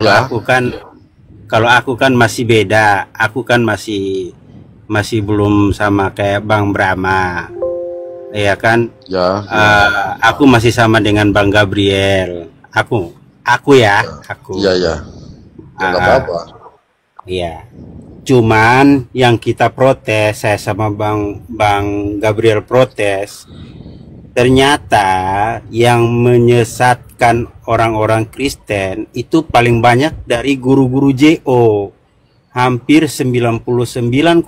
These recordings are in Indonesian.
Kalau Ya, aku kan kalau aku kan masih beda. Aku kan masih masih belum sama kayak Bang Brahma. Ya kan? ya, ya, Aku masih sama dengan Bang Gabriel. Aku ya, ya, aku. ya. Ya nggak Ah, apa-apa. iya. Cuman yang kita protes, saya sama Bang Bang Gabriel protes, ternyata yang menyesatkan orang-orang Kristen itu paling banyak dari guru-guru JO. Hampir 99,9%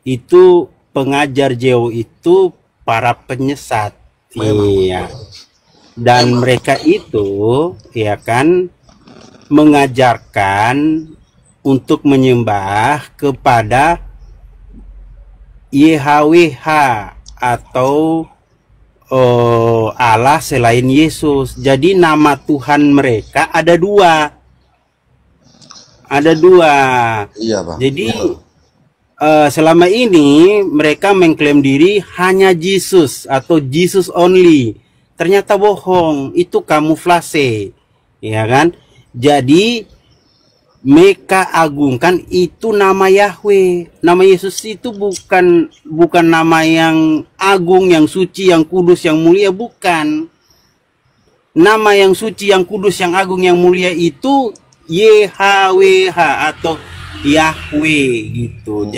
itu pengajar JO itu para penyesat. Memang, Iya. Dan memang. mereka itu ya kan mengajarkan untuk menyembah kepada YHWH atau Allah selain Yesus. Jadi nama Tuhan mereka ada dua. Ada dua. Iya, Bang. Jadi Betul. selama ini mereka mengklaim diri hanya Jesus atau Jesus only. Ternyata bohong, itu kamuflase, ya kan? Jadi mereka agungkan itu nama Yahweh. Nama Yesus itu bukan nama yang agung, yang suci, yang kudus, yang mulia, bukan. Nama yang suci, yang kudus, yang agung, yang mulia itu YHWH atau Yahweh gitu.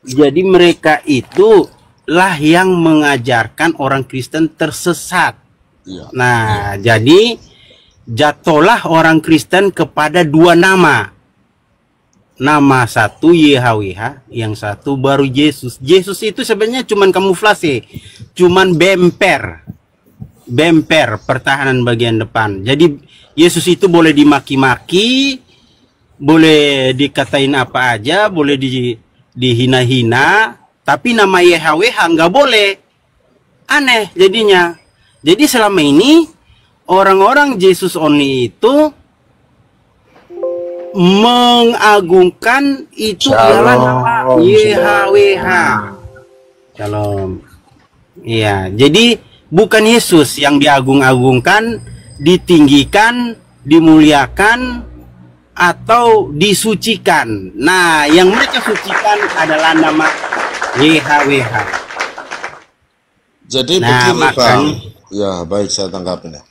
Jadi mereka itu lah yang mengajarkan orang Kristen tersesat. Iya, Nah, jadi jatuhlah orang Kristen kepada dua nama. Nama satu YHWH, yang satu baru Yesus. Yesus itu sebenarnya cuman kamuflase, cuman bemper pertahanan bagian depan. Jadi Yesus itu boleh dimaki-maki, boleh dikatain apa aja, boleh dihina-hina, tapi nama YHWH nggak boleh. Aneh jadinya. Jadi selama ini orang-orang Yesus only itu mengagungkan itu ialah nama Shalom, YHWH. Shalom. Iya, jadi bukan Yesus yang diagung-agungkan, ditinggikan, dimuliakan, atau disucikan. Nah, yang mereka sucikan adalah nama YHWH. Jadi Nah, begini, Bang. makanya Ya, baik, saya tanggapin ya.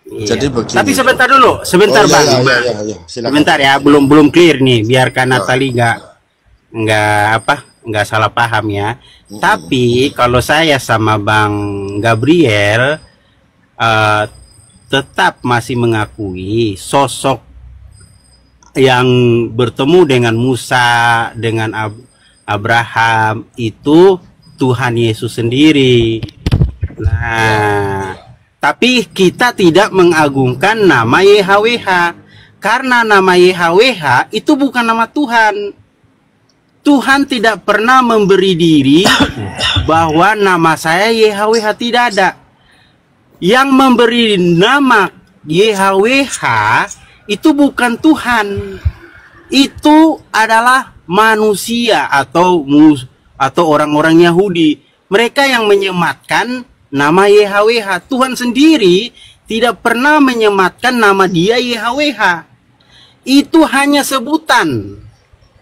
iya. Jadi begini. Tapi sebentar dulu, sebentar Oh, ya, Bang. ya, ya, ya, ya. Silakan. Sebentar ya, belum clear nih, biarkan Ya. Natali nggak salah paham ya. Tapi kalau saya sama Bang Gabriel eh, tetap masih mengakui sosok yang bertemu dengan Musa, dengan Abraham itu Tuhan Yesus sendiri. Nah, tapi kita tidak mengagungkan nama YHWH karena nama YHWH itu bukan nama Tuhan. Tuhan tidak pernah memberi diri bahwa nama saya YHWH, tidak ada. Yang memberi nama YHWH itu bukan Tuhan. Itu adalah manusia atau orang-orang Yahudi. Mereka yang menyematkan nama YHWH. Tuhan sendiri tidak pernah menyematkan nama dia YHWH. Itu hanya sebutan.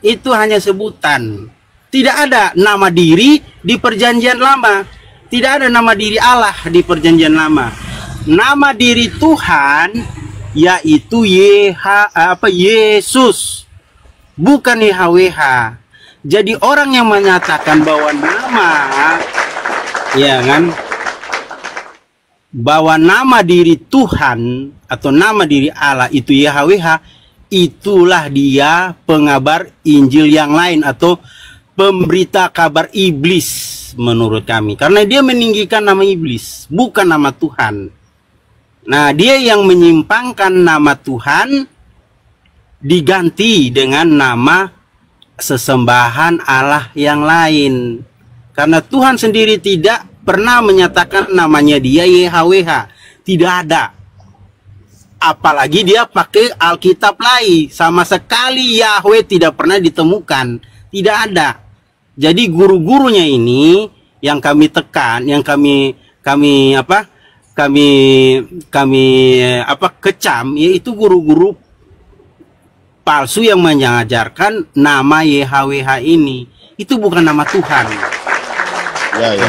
Itu hanya sebutan. Tidak ada nama diri di perjanjian lama. Tidak ada nama diri Allah di perjanjian lama. Nama diri Tuhan yaitu Yesus, bukan YHWH. Jadi orang yang menyatakan bahwa bahwa nama diri Tuhan atau nama diri Allah itu YHWH, itulah dia pengabar Injil yang lain atau pemberita kabar iblis menurut kami, karena dia meninggikan nama iblis, bukan nama Tuhan. Nah, dia yang menyimpangkan nama Tuhan diganti dengan nama sesembahan Allah yang lain. Karena Tuhan sendiri tidak pernah menyatakan namanya dia YHWH. Tidak ada. Apalagi dia pakai Alkitab lain. Sama sekali Yahweh tidak pernah ditemukan. Tidak ada. Jadi guru-gurunya ini yang kami tekan, yang kami kecam, yaitu guru-guru palsu yang mengajarkan nama YHWH ini. Itu bukan nama Tuhan. Ya, ya.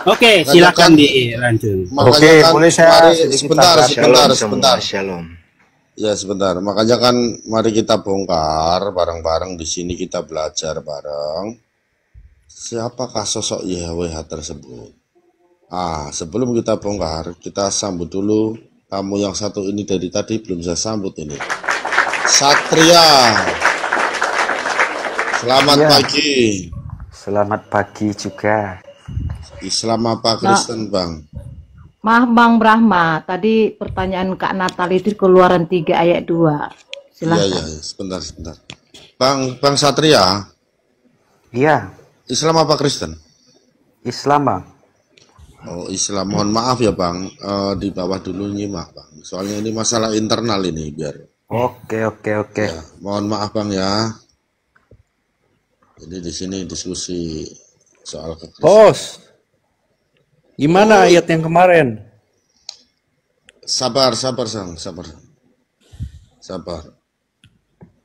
Oke, silakan dirancung. Oke, Kan, boleh saya sebentar. Shalom. Ya, sebentar. Makanya kan mari kita bongkar bareng-bareng di sini, kita belajar bareng. Siapakah sosok YHWH tersebut? Sebelum kita bongkar, kita sambut dulu tamu yang satu ini. Dari tadi belum saya sambut ini. Satria. Selamat pagi. Selamat pagi juga. Islam apa Kristen, Bang? Maaf Bang Brahma, tadi pertanyaan Kak Natal itu Keluaran 3 ayat 2. Silakan. Iya, sebentar. Bang Satria. Iya. Islam apa Kristen? Islam, Bang. Oh, Islam. Mohon maaf ya, Bang. Di bawah dulu nyimak, Bang. Soalnya ini masalah internal ini, biar. Oke. Ya, mohon maaf, Bang ya. Jadi di sini diskusi soal kekristenan. Bos, gimana ayat yang kemarin? Sabar.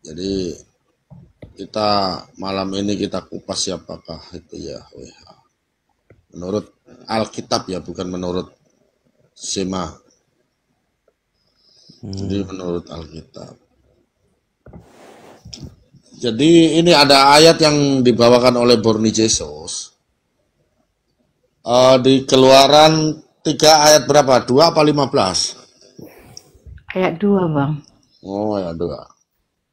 Jadi kita malam ini kita kupas siapakah itu YHWH. Menurut Alkitab ya, bukan menurut Sema. Jadi menurut Alkitab. Jadi ini ada ayat yang dibawakan oleh Borni Jesus. Di Keluaran 3 ayat berapa? 2 apa 15? Ayat 2 Bang. Oh, ayat 2.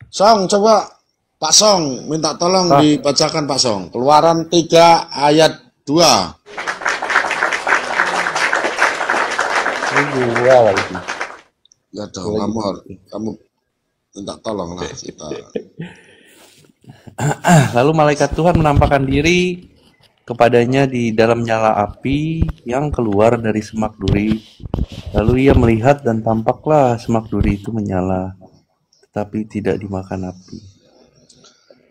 Song, coba Pak Song minta tolong dibacakan Pak Song. Keluaran 3 ayat 2. Ya dong, kamu minta tolong lah kita. Lalu malaikat Tuhan menampakkan diri kepadanya di dalam nyala api yang keluar dari semak duri. Lalu ia melihat dan tampaklah semak duri itu menyala, tetapi tidak dimakan api.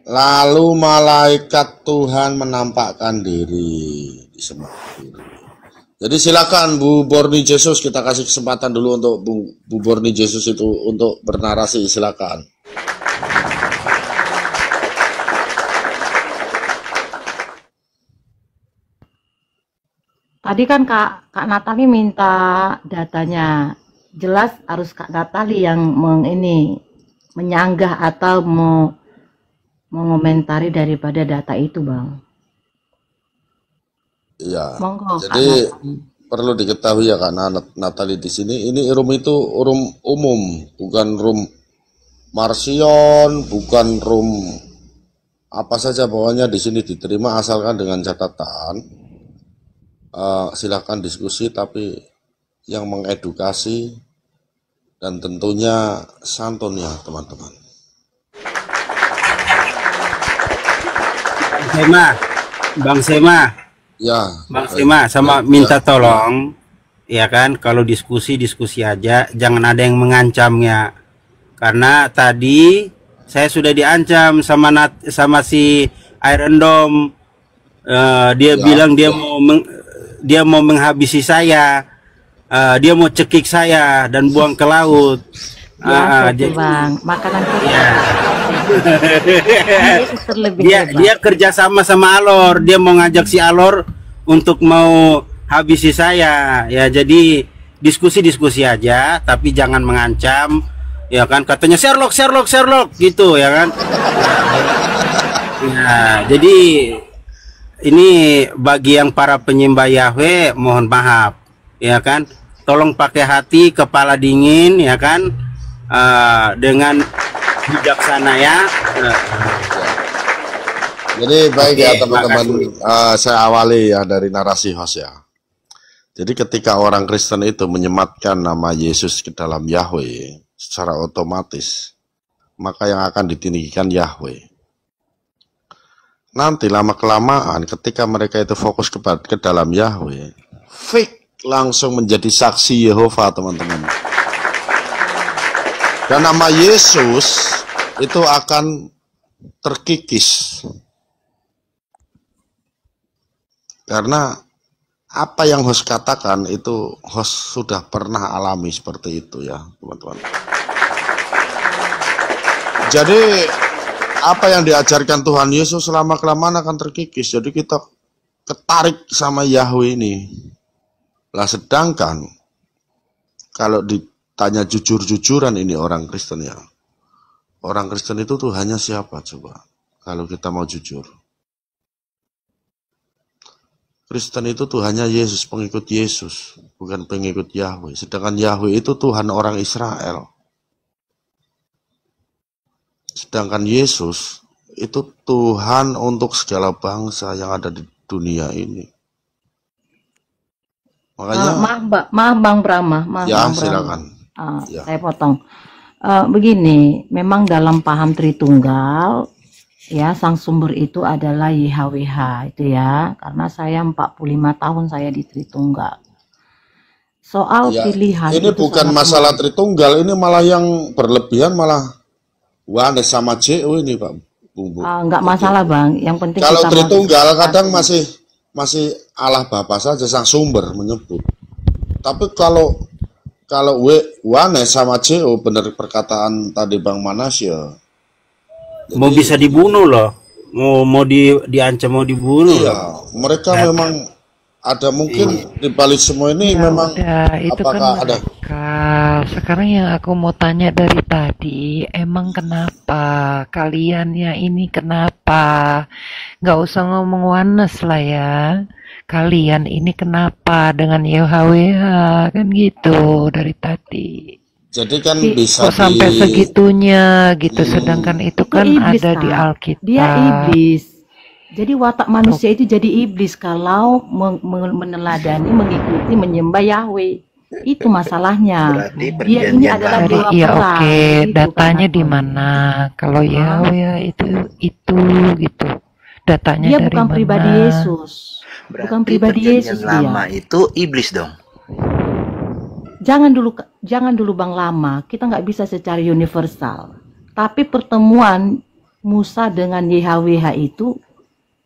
Lalu malaikat Tuhan menampakkan diri di semak duri. Jadi silakan Bu Borni Jesus, kita kasih kesempatan dulu untuk Bu Borni Jesus itu untuk bernarasi, silakan. Tadi kan Kak Natali minta datanya. Jelas harus Kak Natali yang menyanggah atau mengomentari daripada data itu, Bang. Iya. Monggo, Jadi perlu diketahui ya Kak Natali di sini, ini room itu room umum, bukan room Marsion, bukan room apa saja, pokoknya di sini diterima asalkan dengan catatan. Silakan diskusi, tapi yang mengedukasi dan tentunya santun ya teman-teman. Bang Sema, Ya, Bang Sema, sama minta tolong, ya kan, kalau diskusi aja, jangan ada yang mengancamnya. Karena tadi saya sudah diancam sama si Iron Dome. Dia bilang dia mau menghabisi saya, dia mau cekik saya dan buang ke laut. Jadi Bang, makanan dia kerja sama Alor, dia mau ngajak si Alor untuk mau habisi saya. Ya, jadi diskusi aja, tapi jangan mengancam, ya kan, katanya Sherlock gitu, ya kan. Nah, jadi ini bagi yang para penyembah Yahweh, mohon maaf, ya kan, tolong pakai hati, kepala dingin, ya kan, dengan bijaksana ya. Jadi baik ya teman-teman, saya awali ya dari narasi host ya. Jadi ketika orang Kristen itu menyematkan nama Yesus ke dalam Yahweh secara otomatis, maka yang akan ditinggikan Yahweh. Nanti lama-kelamaan ketika mereka itu fokus ke dalam Yahweh, fake langsung menjadi saksi Yehova, teman-teman. Dan nama Yesus itu akan terkikis. Karena apa yang host katakan itu host sudah pernah alami seperti itu ya teman-teman. Jadi apa yang diajarkan Tuhan Yesus selama kelamaan akan terkikis. Jadi kita ketarik sama Yahweh ini. Lah sedangkan kalau ditanya jujur-jujuran ini orang Kristen ya. Orang Kristen itu Tuhannya siapa coba? Kalau kita mau jujur. Kristen itu Tuhannya Yesus, pengikut Yesus, bukan pengikut Yahweh. Sedangkan Yahweh itu Tuhan orang Israel. Sedangkan Yesus itu Tuhan untuk segala bangsa yang ada di dunia ini. Makanya maaf Bang Brahma, ya Bang Brahma. silakan. Ya. Saya potong. Begini, memang dalam paham Tritunggal, ya, sang sumber itu adalah YHWH itu ya, karena saya 45 tahun saya di Tritunggal. Soal Ya, pilihan ini itu bukan sangat masalah Tritunggal, ini malah yang berlebihan malah Wanes sama JO ini Pak Bumbu. nggak masalah Bang, yang penting Kalau kita Tritunggal kadang masih Allah Bapa saja sang sumber menyebut. Tapi kalau Wanes sama JO benar perkataan tadi Bang Manasya. Mau bisa dibunuh loh, mau diancam mau dibunuh loh. Iya, mereka memang ada mungkin di balik semua ini Ya memang udah, itu kan apakah ada mereka. Sekarang yang aku mau tanya dari tadi, emang kenapa kalian ya ini kenapa? Nggak usah ngomong Wanes lah ya. Kalian ini kenapa dengan YHWH kan gitu dari tadi. jadi kan Di- bisa Kok sampai di segitunya gitu, sedangkan itu itu kan iblis ada di Kak. Alkitab. Dia iblis. Jadi watak manusia itu jadi iblis kalau meneladani, mengikuti, menyembah Yahweh. Itu masalahnya. Berarti Dia ini perjanjian adalah lama. Dari dua iya perang. oke, Gitu datanya Kak di Nathan. mana? Kalau Yahweh itu gitu. Datanya Dia dari bukan pribadi mana? Yesus. Bukan Berarti pribadi Yesus perjanjian lama dia. itu iblis dong. Jangan dulu Bang Lama. Kita nggak bisa secara universal. Tapi pertemuan Musa dengan YHWH itu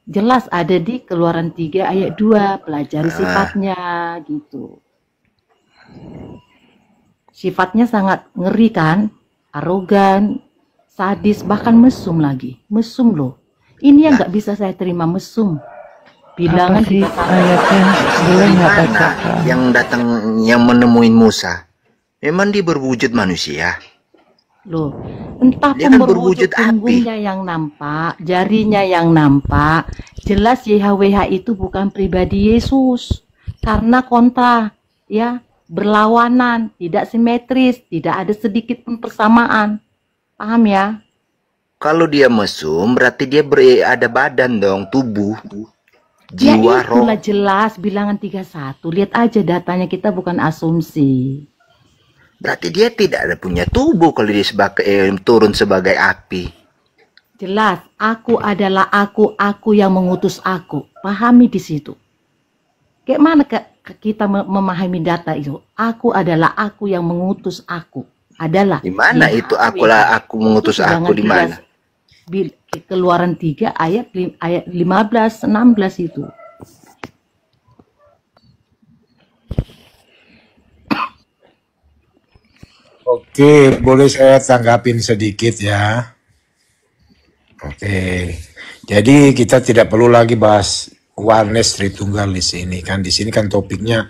jelas ada di Keluaran 3 ayat 2. Pelajari sifatnya gitu. Sifatnya sangat ngeri kan, arogan, sadis, bahkan mesum lagi. Mesum loh. Ini yang nggak bisa saya terima, mesum. Bilangan Apa sih 31. ayatnya? Boleh nggak baca Gimana Kak? yang datang yang menemuin Musa? Memang dia berwujud manusia. Loh, entah Dia kan berwujud berwujud api. punggungnya yang nampak, jarinya yang nampak, jelas YHWH itu bukan pribadi Yesus. Karena kontra, ya, berlawanan, tidak simetris, tidak ada sedikit pun persamaan. Paham ya? Kalau dia mesum, berarti dia ada badan dong, tubuh, Ya jiwa, roh. itulah jelas bilangan 31. Lihat aja datanya, kita bukan asumsi. Berarti dia tidak ada punya tubuh kalau dia turun sebagai api. Jelas, aku adalah aku yang mengutus aku. Pahami di situ. Kayak mana kita memahami data itu? Aku adalah aku yang mengutus aku. Adalah. Di mana itu akulah aku mengutus Itu aku di mana? Keluaran 3 ayat 15 16 itu. Oke, boleh saya tanggapin sedikit ya. Oke, jadi kita tidak perlu lagi bahas Oneness Tritunggal di sini kan. Di sini kan topiknya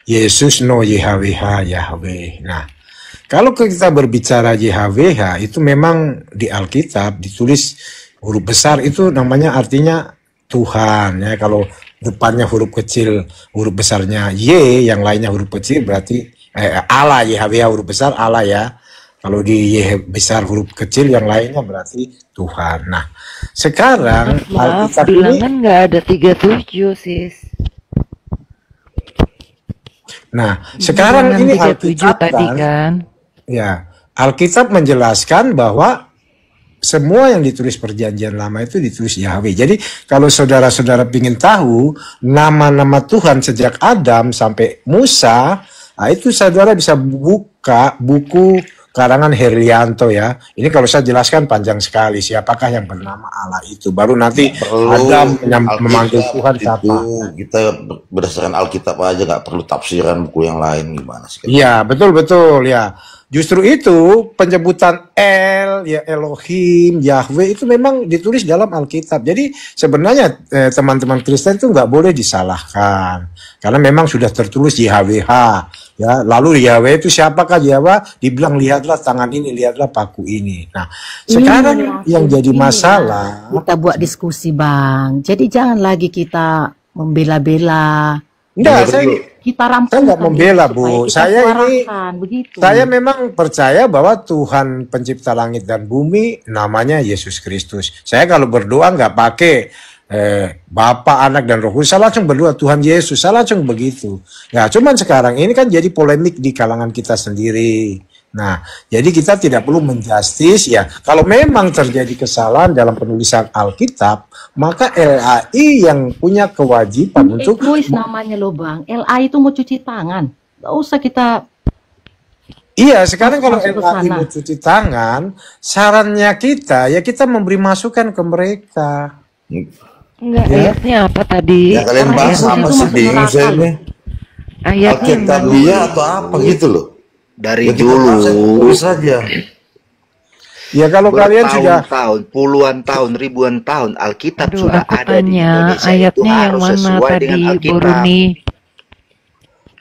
Yesus no YHWH Yahweh. Nah, kalau kita berbicara YHWH itu memang di Alkitab ditulis huruf besar itu namanya artinya Tuhan ya. Kalau depannya huruf kecil, huruf besarnya Y, yang lainnya huruf kecil berarti Allah, YHWH huruf besar Allah ya. Kalau di Y besar huruf kecil yang lainnya berarti Tuhan. Nah, sekarang Maaf, Alkitab ini bilangan nggak ada 37 sis. nah, sekarang Bilangan ini 37 Alkitab tadi kan, kan. ya, Alkitab menjelaskan bahwa semua yang ditulis perjanjian lama itu ditulis Yahweh. Jadi kalau saudara-saudara ingin tahu nama-nama Tuhan sejak Adam sampai Musa, nah itu saudara bisa buka buku karangan Herianto ya. Ini kalau saya jelaskan panjang sekali siapakah yang bernama Allah itu. Baru nanti Adam memanggil Tuhan siapa. Kita berdasarkan Alkitab aja, nggak perlu tafsiran buku yang lain gimana sih? Iya, betul ya. Justru itu penyebutan El, ya Elohim, Yahweh itu memang ditulis dalam Alkitab. Jadi sebenarnya teman-teman Kristen itu nggak boleh disalahkan. Karena memang sudah tertulis YHWH. Ya, lalu Yahweh itu siapakah Yahweh? Dibilang lihatlah tangan ini, lihatlah paku ini. Nah, sekarang yang jadi masalah. Kita buat diskusi Bang. Jadi jangan lagi kita membela-bela. Enggak, kita rampungkan. Saya nggak membela, Bu. Saya memang percaya bahwa Tuhan pencipta langit dan bumi namanya Yesus Kristus. Saya kalau berdoa nggak pakai Bapa, Anak, dan Roh Kudus, saya langsung berdoa Tuhan Yesus, saya langsung begitu. Ya, cuman sekarang ini kan jadi polemik di kalangan kita sendiri. Nah, jadi kita tidak perlu menjustis ya. Kalau memang terjadi kesalahan dalam penulisan Alkitab, maka LAI yang punya kewajiban untuk tulis namanya loh Bang. LAI itu mau cuci tangan. Gak usah kita. Iya, sekarang kalau LAI mau cuci tangan, sarannya kita ya kita memberi masukan ke mereka. Enggak, ayatnya apa tadi? Ya kalian bahas apa sih, bingung saya ini. Ayatnya Alkitabiah atau apa gitu loh. Dari ya, dulu saja. Ya kalau kalian sudah tahun, puluhan tahun, ribuan tahun Alkitab sudah ada di Indonesia. Ayatnya yang mana tadi, Boruni?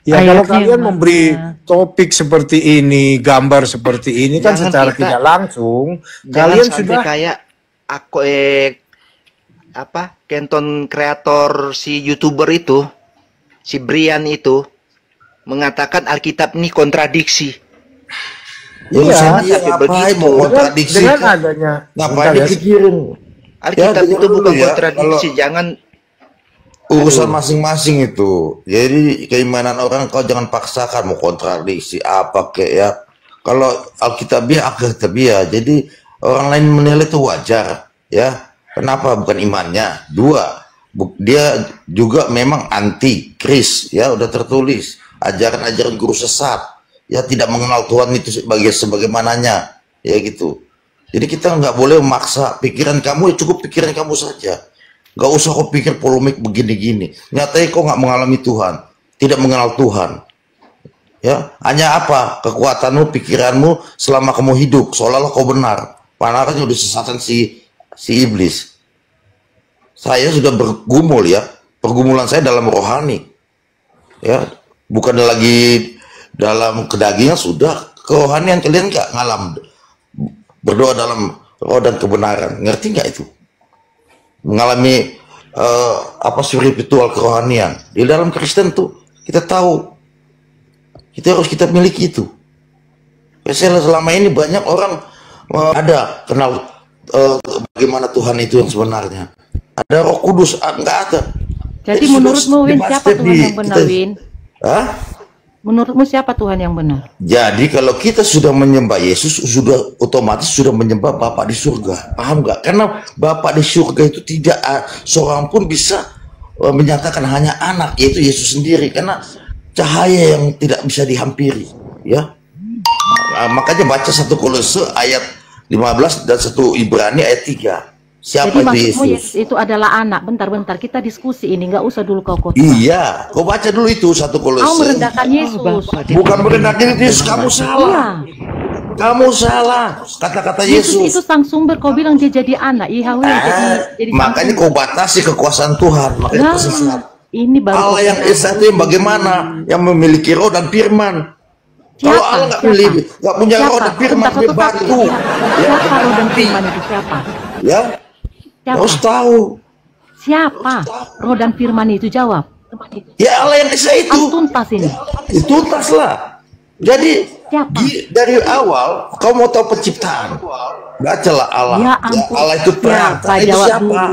Ya kalau kalian memberi topik seperti ini, gambar seperti ini kan secara tidak langsung, kalian sudah kayak aku Kenton kreator si YouTuber itu, si Brian itu mengatakan Alkitab ini kontradiksi. Iya, ngapain mau kontradiksi? Dengan adanya ngapain dipikirin? Alkitab itu bukan kontradiksi, jangan urusan masing-masing itu. Jadi keimanan orang kau jangan paksakan mau kontradiksi apa kayak ya. Kalau Alkitabiah, jadi orang lain menilai itu wajar, ya. Kenapa? Bukan imannya. Dua, dia juga memang anti Kris, ya udah tertulis. Ajaran-ajaran guru sesat, ya tidak mengenal Tuhan itu sebagaimananya, ya gitu. Jadi kita nggak boleh memaksa pikiran kamu, ya cukup pikiran kamu saja. Nggak usah kau pikir polemik begini-gini. Nyatanya kau nggak mengalami Tuhan, tidak mengenal Tuhan. Ya, hanya apa kekuatanmu, pikiranmu selama kamu hidup, seolah-olah kau benar. Padahal kan udah sesatan si iblis. Saya sudah bergumul ya, pergumulan saya dalam rohani, ya. Bukan lagi dalam kedagingan, sudah kerohanian. Kalian nggak ngalam berdoa dalam roh dan kebenaran, ngerti nggak itu? Mengalami spiritual kerohanian di dalam Kristen tuh kita tahu, kita miliki itu. Saya selama ini banyak orang ada kenal bagaimana Tuhan itu yang sebenarnya. Ada Roh Kudus, nggak ada. Jadi menurutmu Win, siapa Tuhan yang benar, Win? Hah? Menurutmu siapa Tuhan yang benar? Jadi kalau kita sudah menyembah Yesus, sudah otomatis sudah menyembah Bapa di surga. Paham nggak? Karena Bapa di surga itu tidak seorang pun bisa menyatakan hanya anak, yaitu Yesus sendiri. Karena cahaya yang tidak bisa dihampiri. Ya, makanya baca 1 Kolose ayat 15 dan 1 Ibrani ayat 3. Siapa jadi itu Yesus? Yesus? Itu adalah anak. Bentar, kita diskusi ini, nggak usah dulu kau kota. Iya, kau baca dulu itu 1 Kolose. Kau merendahkan Yesus. Bukan merendahkan Yesus, kamu salah. Iya. Kamu salah. Kata-kata Yesus. Yesus itu sang sumber, kau bilang dia jadi anak. jadi makanya kau batasi kekuasaan Tuhan. Makanya tersesat. Ini baru Allah yang Esa itu yang bagaimana? Yang memiliki roh dan firman. Kalau Allah nggak memiliki, nggak punya roh dan firman, dia batu. Siapa roh dan firman itu siapa? Ya. Harus tahu. Siapa roh dan firman itu? Jawab. Ya Allah yang Esa itu. Tuntas ini. Tuntas lah. Jadi dari awal kau mau tahu penciptaan. Bacalah Allah. Ya, Allah itu perantara. Itu siapa?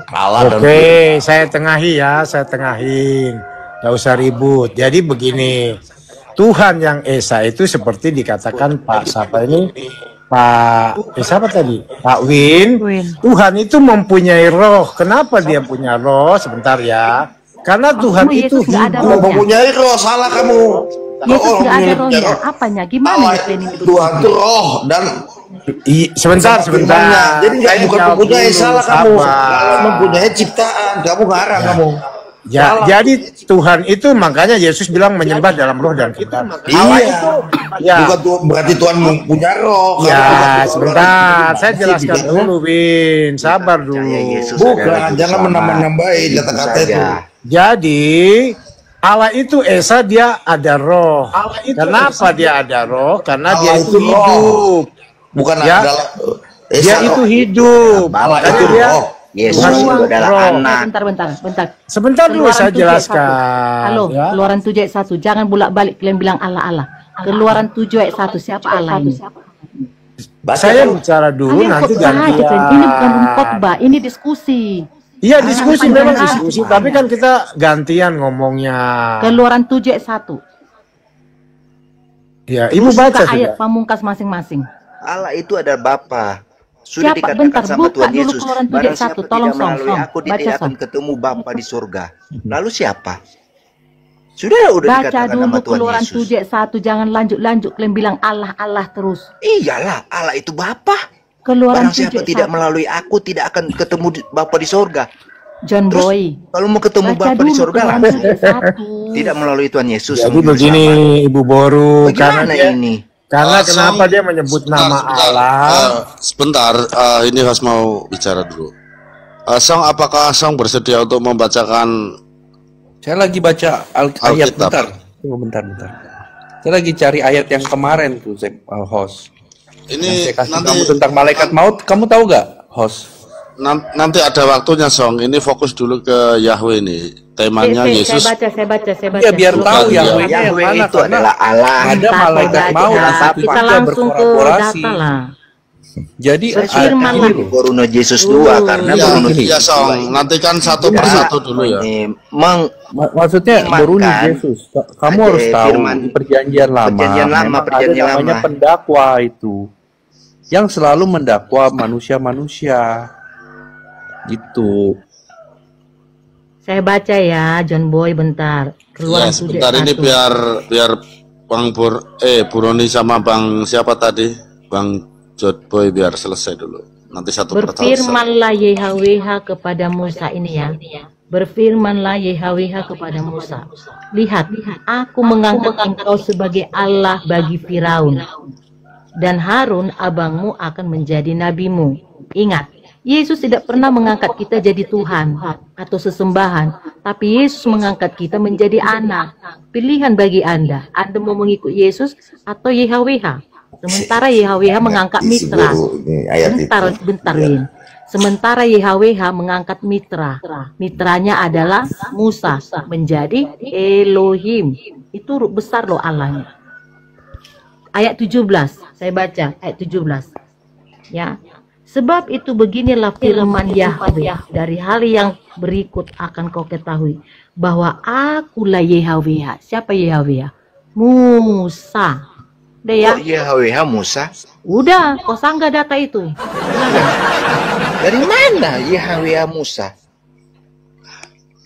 Allah. Oke, saya tengahin. Gak usah ribut. Jadi begini, Tuhan yang Esa itu seperti dikatakan Pak siapa ini? Siapa tadi? Pak Win. Tuhan itu mempunyai roh. Kenapa dia punya roh? Sebentar ya. Karena Tuhan itu hidup. Mempunyai roh, salah kamu. Yesus Oh, nggak ada mirip rohnya. roh. Apanya? Gimana Allah ya planning itu? Tuhan itu roh dan Sebentar, sebentar. jadi nggak Saya bukan jawab mempunyai dulu, salah kamu. sabar. Kalau mempunyai ciptaan, kamu ngarang kamu. Ya, jadi Tuhan itu makanya Yesus bilang menyembah dalam roh dan benar. Allah Iya. itu, ya, Bukan berarti Tuhan punya roh. ya, Kalau sebentar. Saya Masih jelaskan tidak, dulu, Win. Sabar dulu. Percaya Yesus Bukan, adalah juru jangan selamat. menambah-nambahin kata-kata itu. Saja. Jadi Allah itu Esa, dia ada roh. Kenapa dia ada roh? Karena dia Allah itu itu roh. hidup. Bukan Ya. adalah Dia itu hidup. Allah Makanya itu dia roh. Yesus Tuhan itu itu adalah roh. anak. Bentar. Sebentar dulu Keluaran saya 7 ayat 1. jelaskan. Halo, Ya. Keluaran 7 ayat 1. Jangan bolak-balik kalian bilang Allah. Keluaran 7 ayat 1. Siapa Allah ini? Saya bicara dulu, Kalian nanti khotbah aja, gantian. kan? Ini bukan khotbah, ini diskusi. Iya, diskusi, Jangan memang panjang diskusi. kali. Tapi kan kita gantian ngomongnya. Keluaran 7 ayat 1. Ya, Ibu Terus baca buka ayat sudah. pamungkas masing-masing. Allah itu adalah Bapa. Sudah Siapa? dikatakan Bentar, sama buka Tuhan dulu Yesus, Keluaran 7 barang ayat 1. siapa Tolong, tidak melalui Som. aku, dia Baca, tidak akan Som. ketemu Bapa di surga. Lalu siapa? Sudah Baca dikatakan dulu nama Tuhan Keluaran Yesus. 7 ayat 1. Jangan lanjut-lanjut. Kalian bilang Allah terus. Iyalah, Allah itu Bapa. Keluaran Barang siapa 7 ayat tidak 1. melalui aku, tidak akan ketemu Bapa di surga. John Terus, Boy. kalau mau ketemu Baca Bapa dulu di surga lah. Keluaran 7 ayat 1. Tidak melalui Tuhan Yesus. Jadi yang juru begini, selamat. Ibu Boru, karena Bagaimana dia, ini? karena Som, kenapa dia menyebut nama Allah? Sebentar, ini harus mau bicara dulu. Song, apakah Song bersedia untuk membacakan Saya lagi baca ayat Alkitab? bentar. Tunggu bentar. Saya lagi cari ayat yang kemarin tuh, host. Yang Ini saya kasih nanti kamu tentang malaikat maut. Kamu tahu gak, host? nanti ada waktunya, Song. Ini fokus dulu ke Yahweh nih. Temanya Yesus. Saya baca. Ya biar Bukan, tahu ya. Yahweh-nya yang Yahweh mana, itu karena adalah Allah. ada Bentar, malaikat saya maut baca. di situ Kita juga langsung ke berkolaborasi. data lah. Jadi Berfirman ini lah. loh. Bruno Yesus 2 karena Ya, Bruno gini. ya, Song. Nanti kan satu tidak persatu dulu ya. Maksudnya Iman Boruni kan? Yesus. Kamu Ada harus tahu firman- di perjanjian lama. Perjanjian lama, memang perjanjian ada namanya lama. pendakwa itu yang selalu mendakwa manusia-manusia. Gitu. Saya baca ya, John Boy, bentar. Ya, Keluaran 7 sebentar ayat ini 1. biar Bang Buroni sama Bang siapa tadi? Bang Jodboy biar selesai dulu. Nanti satu persatu. Berfirmanlah YHWH kepada Musa, ini ya. Berfirmanlah YHWH kepada Musa. Lihat, aku mengangkat engkau sebagai Allah bagi Firaun. Dan Harun abangmu akan menjadi nabimu. Ingat, Yesus tidak pernah mengangkat kita jadi Tuhan atau sesembahan. Tapi Yesus mengangkat kita menjadi anak. Pilihan bagi Anda. Anda mau mengikut Yesus atau YHWH. Sementara YHWH mengangkat mitra. Bentar, Win. Sementara YHWH mengangkat mitra. Mitranya adalah Musa menjadi Elohim. Itu huruf besar loh Allahnya. Ayat 17, saya baca ayat 17. Ya. Sebab itu beginilah firman Yahweh, dari hal yang berikut akan kau ketahui bahwa akulah YHWH. Siapa YHWH? Musa. Udah ya? Oh, YHWH Musa. Udah, kau sanggah data itu. Dari mana YHWH Musa?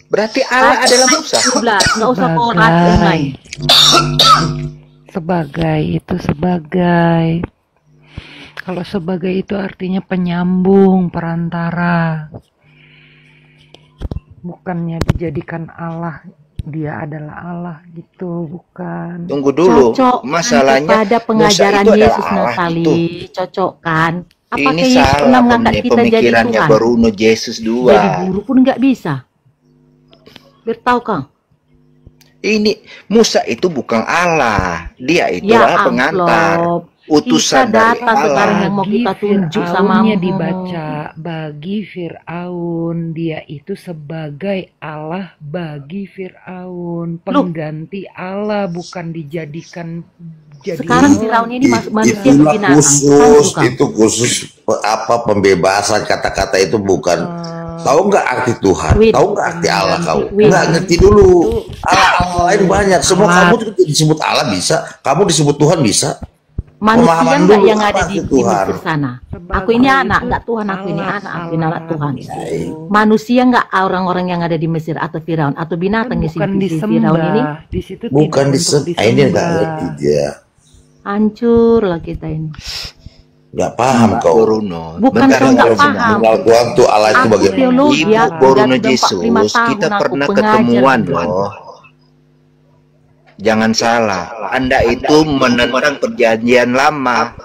Berarti Allah adalah Musa. 17, nggak usah kau online. Sebagai. Kalau sebagai itu artinya penyambung, perantara. Bukannya dijadikan Allah, dia adalah Allah gitu, bukan. Tunggu dulu. Cocokkan Masalahnya kepada pengajaran Musa itu Yesus adalah Allah Natali. itu. Cocokkan. Apakah Ini Yesus pernah salah mengangkat kita jadi pemikirannya Tuhan? Bruno Yesus 2. Jadi guru pun nggak bisa. Bertahu kang? Ini Musa itu bukan Allah. Dia itu Ya adalah pengantar. amplop. Utusan Kita dari data sekarang Allah. yang mau kita tunjuk sama Fir'aunnya dibaca bagi Fir'aun, dia itu sebagai Allah bagi Fir'aun, pengganti Allah, bukan dijadikan jadi. Sekarang Firaun ini manusia Itulah binatang. khusus, itu khusus apa pembebasan kata-kata itu bukan. Tahu nggak arti Tuhan? Win. Tahu nggak arti Allah kau? Win. Nggak ngerti dulu. Allah lain banyak. Semua kamu juga disebut Allah bisa. Kamu disebut Tuhan bisa. Manusia Pemahaman enggak dulu yang apa ada di itu Tuhan. Mesir sana. Aku ini anak, enggak Tuhan, aku ini anak, aku ini anak Tuhan. Baik. Manusia enggak orang-orang yang ada di Mesir atau Firaun atau binatang Kan si bukan Firaun ini disembah. Di situ Bukan tidak untuk ini enggak ngerti disembah. dia. hancur lah kita ini. Enggak paham Mbak kau. Boruno. Bukan bentar, kau nggak bentar, bentar. paham. Mengenal Tuhan tuh Allah itu Aku bagaimana? teologi, Ibu aku Boruno udah 45 Yesus, tahun kita aku pernah pengajar ketemuan Tuhan. loh. Jangan salah, Anda itu menentang perjanjian lama.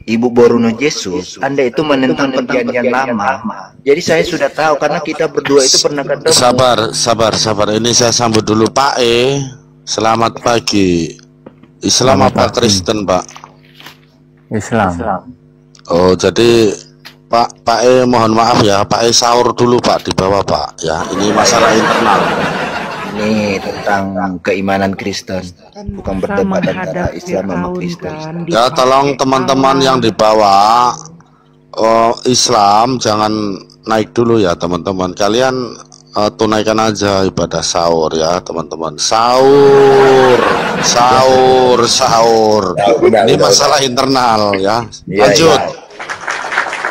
Ibu Boruno Yesus, Anda itu menentang perjanjian lama. Jadi saya sudah tahu karena kita berdua itu pernah ketemu. Sabar. Ini saya sambut dulu Pak E. Selamat pagi. Islam apa Kristen, Pak? Islam. Oh, jadi Pak E mohon maaf ya, Pak E sahur dulu Pak di bawah Pak ya. Ini masalah internal. Ini tentang keimanan Kristen, bukan berdebat antara Islam sama Kristen. Ya, tolong teman-teman yang di bawah Islam jangan naik dulu ya teman-teman. Kalian tunaikan aja ibadah sahur ya teman-teman. Sahur. Ini masalah internal ya. Lanjut.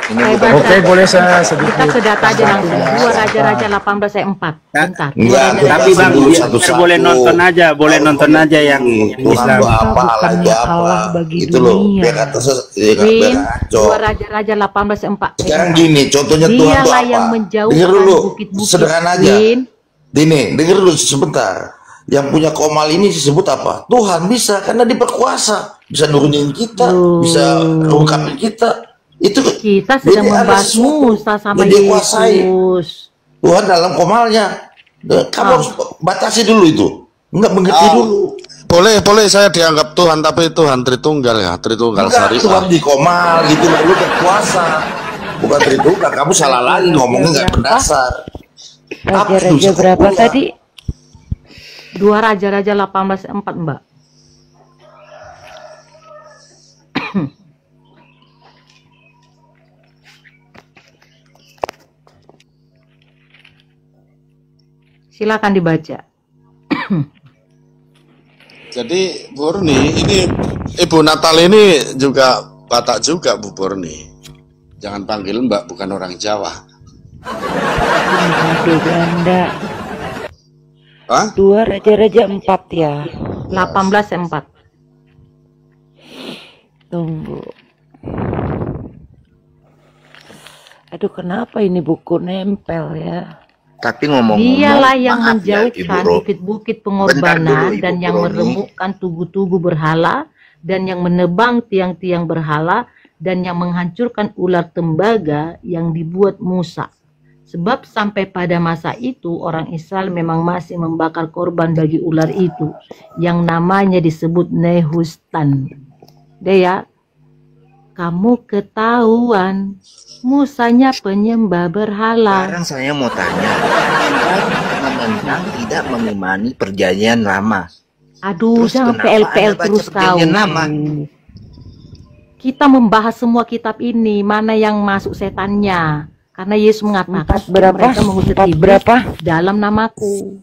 Ini Saya bukan baca. Oke, boleh saya Kita sedikit. ke data aja langsung. 2 Raja-Raja 18 ayat 4. Bentar. Enggak, Tapi Bang, biar satu-satu. boleh nonton aja, boleh nonton aja yang Tuhan Islam. itu apa, Allah itu Bukannya apa. Allah bagi Itu loh, dunia. biar kata Win, ngaco. 2 Raja-Raja 18 ayat 4. Sekarang gini, contohnya Tuhan itu Dialah apa? yang menjauhkan Dengar dulu, bukit-bukit. sederhana aja. Win, Dini, dengar dulu sebentar. Yang punya komal ini disebut apa? Tuhan bisa, karena dia berkuasa. Bisa nurunin kita, bisa ungkapin kita. Itu kita sedang jadi ada membahas sesuatu Musa sama yang dia kuasai. Yesus. Tuhan dalam komalnya. Kamu harus batasi dulu itu. Enggak mengerti dulu. Boleh saya dianggap Tuhan, tapi Tuhan Tritunggal ya, Tritunggal Enggak, Syariah. Tuhan di komal gitu, lu berkuasa. Bukan Tritunggal, kamu salah lagi ngomongnya nggak berdasar. Raja-raja berapa tadi? 2 Raja-Raja 18 4, Mbak. Silakan dibaca. Jadi Bu Borni, ini Ibu Natal ini juga Batak juga Bu Borni. Jangan panggil Mbak, bukan orang Jawa. Aduh, Belanda. Hah? 2 Raja-Raja 4 ya. 18 4. Tunggu. Aduh, kenapa ini buku nempel ya? Tapi ngomong-ngomong, Dialah yang maaf ya, Ibu menjauhkan Ro. bukit-bukit Bentar pengorbanan dulu, Ibu dan yang Roni. meremukkan tugu-tugu berhala dan yang menebang tiang-tiang berhala dan yang menghancurkan ular tembaga yang dibuat Musa. Sebab sampai pada masa itu orang Israel memang masih membakar korban bagi ular itu yang namanya disebut Nehustan. Dea, kamu ketahuan Musanya penyembah berhala. Sekarang saya mau tanya, Anda menentang tidak mengimani perjanjian lama. Aduh, Terus jangan kenapa PL-PL Anda baca terus kau. perjanjian lama? Kita membahas semua kitab ini, mana yang masuk setannya. Karena Yesus mengatakan 4 berapa? mereka mengusir 4 iblis berapa? dalam namaku.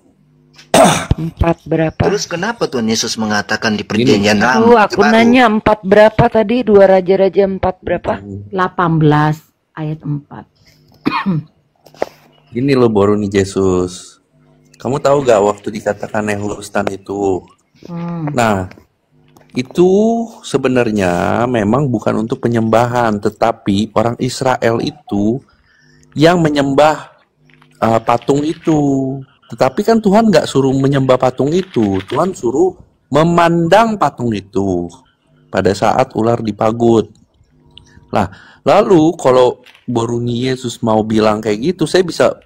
4 berapa? Terus kenapa Tuhan Yesus mengatakan di perjanjian Aduh, lama? aku Baru. nanya 4 berapa tadi? 2 Raja-Raja 4 berapa? 18 ayat 4. Gini loh Boruni Yesus. Kamu tahu gak waktu dikatakan Nehustan itu? Nah, itu sebenarnya memang bukan untuk penyembahan, tetapi orang Israel itu yang menyembah patung itu. Tetapi kan Tuhan nggak suruh menyembah patung itu, Tuhan suruh memandang patung itu pada saat ular dipagut. Nah, lalu kalau Boruni Yesus mau bilang kayak gitu, saya bisa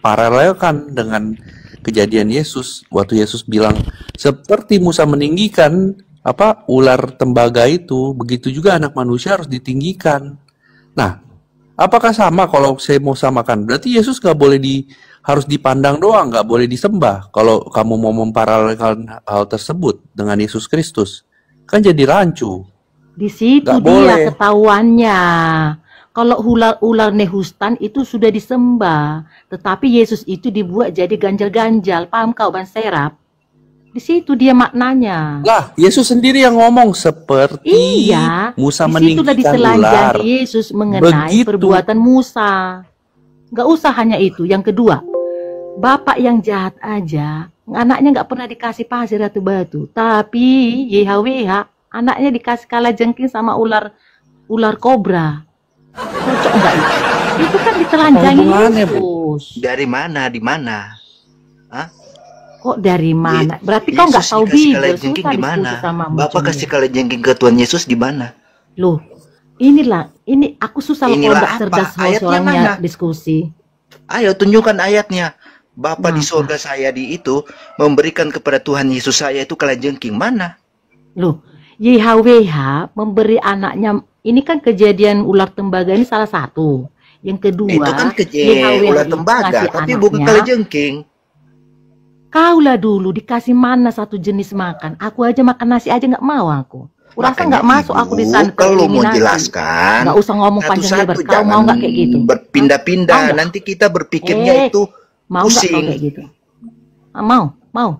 paralelkan dengan kejadian Yesus waktu Yesus bilang seperti Musa meninggikan ular tembaga itu, begitu juga anak manusia harus ditinggikan. Nah, apakah sama kalau saya mau samakan? Berarti Yesus nggak boleh harus dipandang doang, nggak boleh disembah. Kalau kamu mau memparalelkan hal tersebut dengan Yesus Kristus, kan jadi rancu. Di situ Nggak dia boleh. ketahuannya. Kalau ular Nehustan itu sudah disembah, tetapi Yesus itu dibuat jadi ganjal-ganjal. Paham kau, Ban Serap? Di situ dia maknanya. Lah, Yesus sendiri yang ngomong seperti Iya, Musa di situ udah meninggikan ular. ditelanjangi Yesus mengenai Begitu. perbuatan Musa. Nggak usah hanya itu. Yang kedua, bapak yang jahat aja, anaknya nggak pernah dikasih pasir atau batu. Tapi YHWH, anaknya dikasih kalajengking sama ular kobra. Cocok nggak itu? Itu kan ditelanjangi Hubungannya, Bu? Yesus. Dari mana? Di mana? Hah? Kok dari mana? Berarti kau nggak tahu dikasih Bible, kalajengking susah di mana? diskusi sama Bapak kasih kalajengking ke Tuhan Yesus di mana? Loh, ini aku susah kalau Inilah nggak apa? cerdas mau Ayatnya soalnya mana? diskusi. Ayo tunjukkan ayatnya. Bapa di surga saya di itu memberikan kepada Tuhan Yesus saya itu kalajengking mana? Loh, YHWH memberi anaknya, ini kan kejadian ular tembaga ini salah satu. Yang kedua, Itu kan YHWH ular itu tembaga, ngasih tapi bukan anaknya. kalajengking. Kaulah dulu dikasih mana satu jenis makan. Aku aja makan nasi aja nggak mau aku. Kurasa Makanya nggak masuk aku di sana. kalau mau tereliminasi. jelaskan, Nggak usah ngomong panjang lebar. satu-satu Kau mau jangan nggak kayak gitu? Mau berpindah-pindah. nggak? Nanti kita berpikirnya itu Mau nggak kau pusing. kayak gitu? Ah, mau.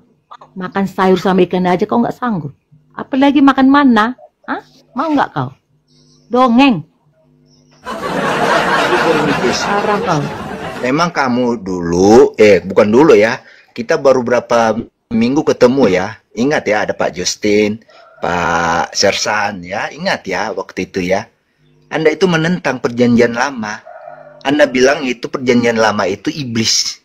Makan sayur sama ikan aja kau nggak sanggup. Apalagi makan mana? Hah? Mau nggak kau? Dongeng. Parah kau. Memang kamu dulu, bukan dulu ya. Kita baru berapa minggu ketemu ya. Ingat ya, ada Pak Justin, Pak Sersan ya. Ingat ya waktu itu ya. Anda itu menentang perjanjian lama. Anda bilang itu perjanjian lama itu iblis.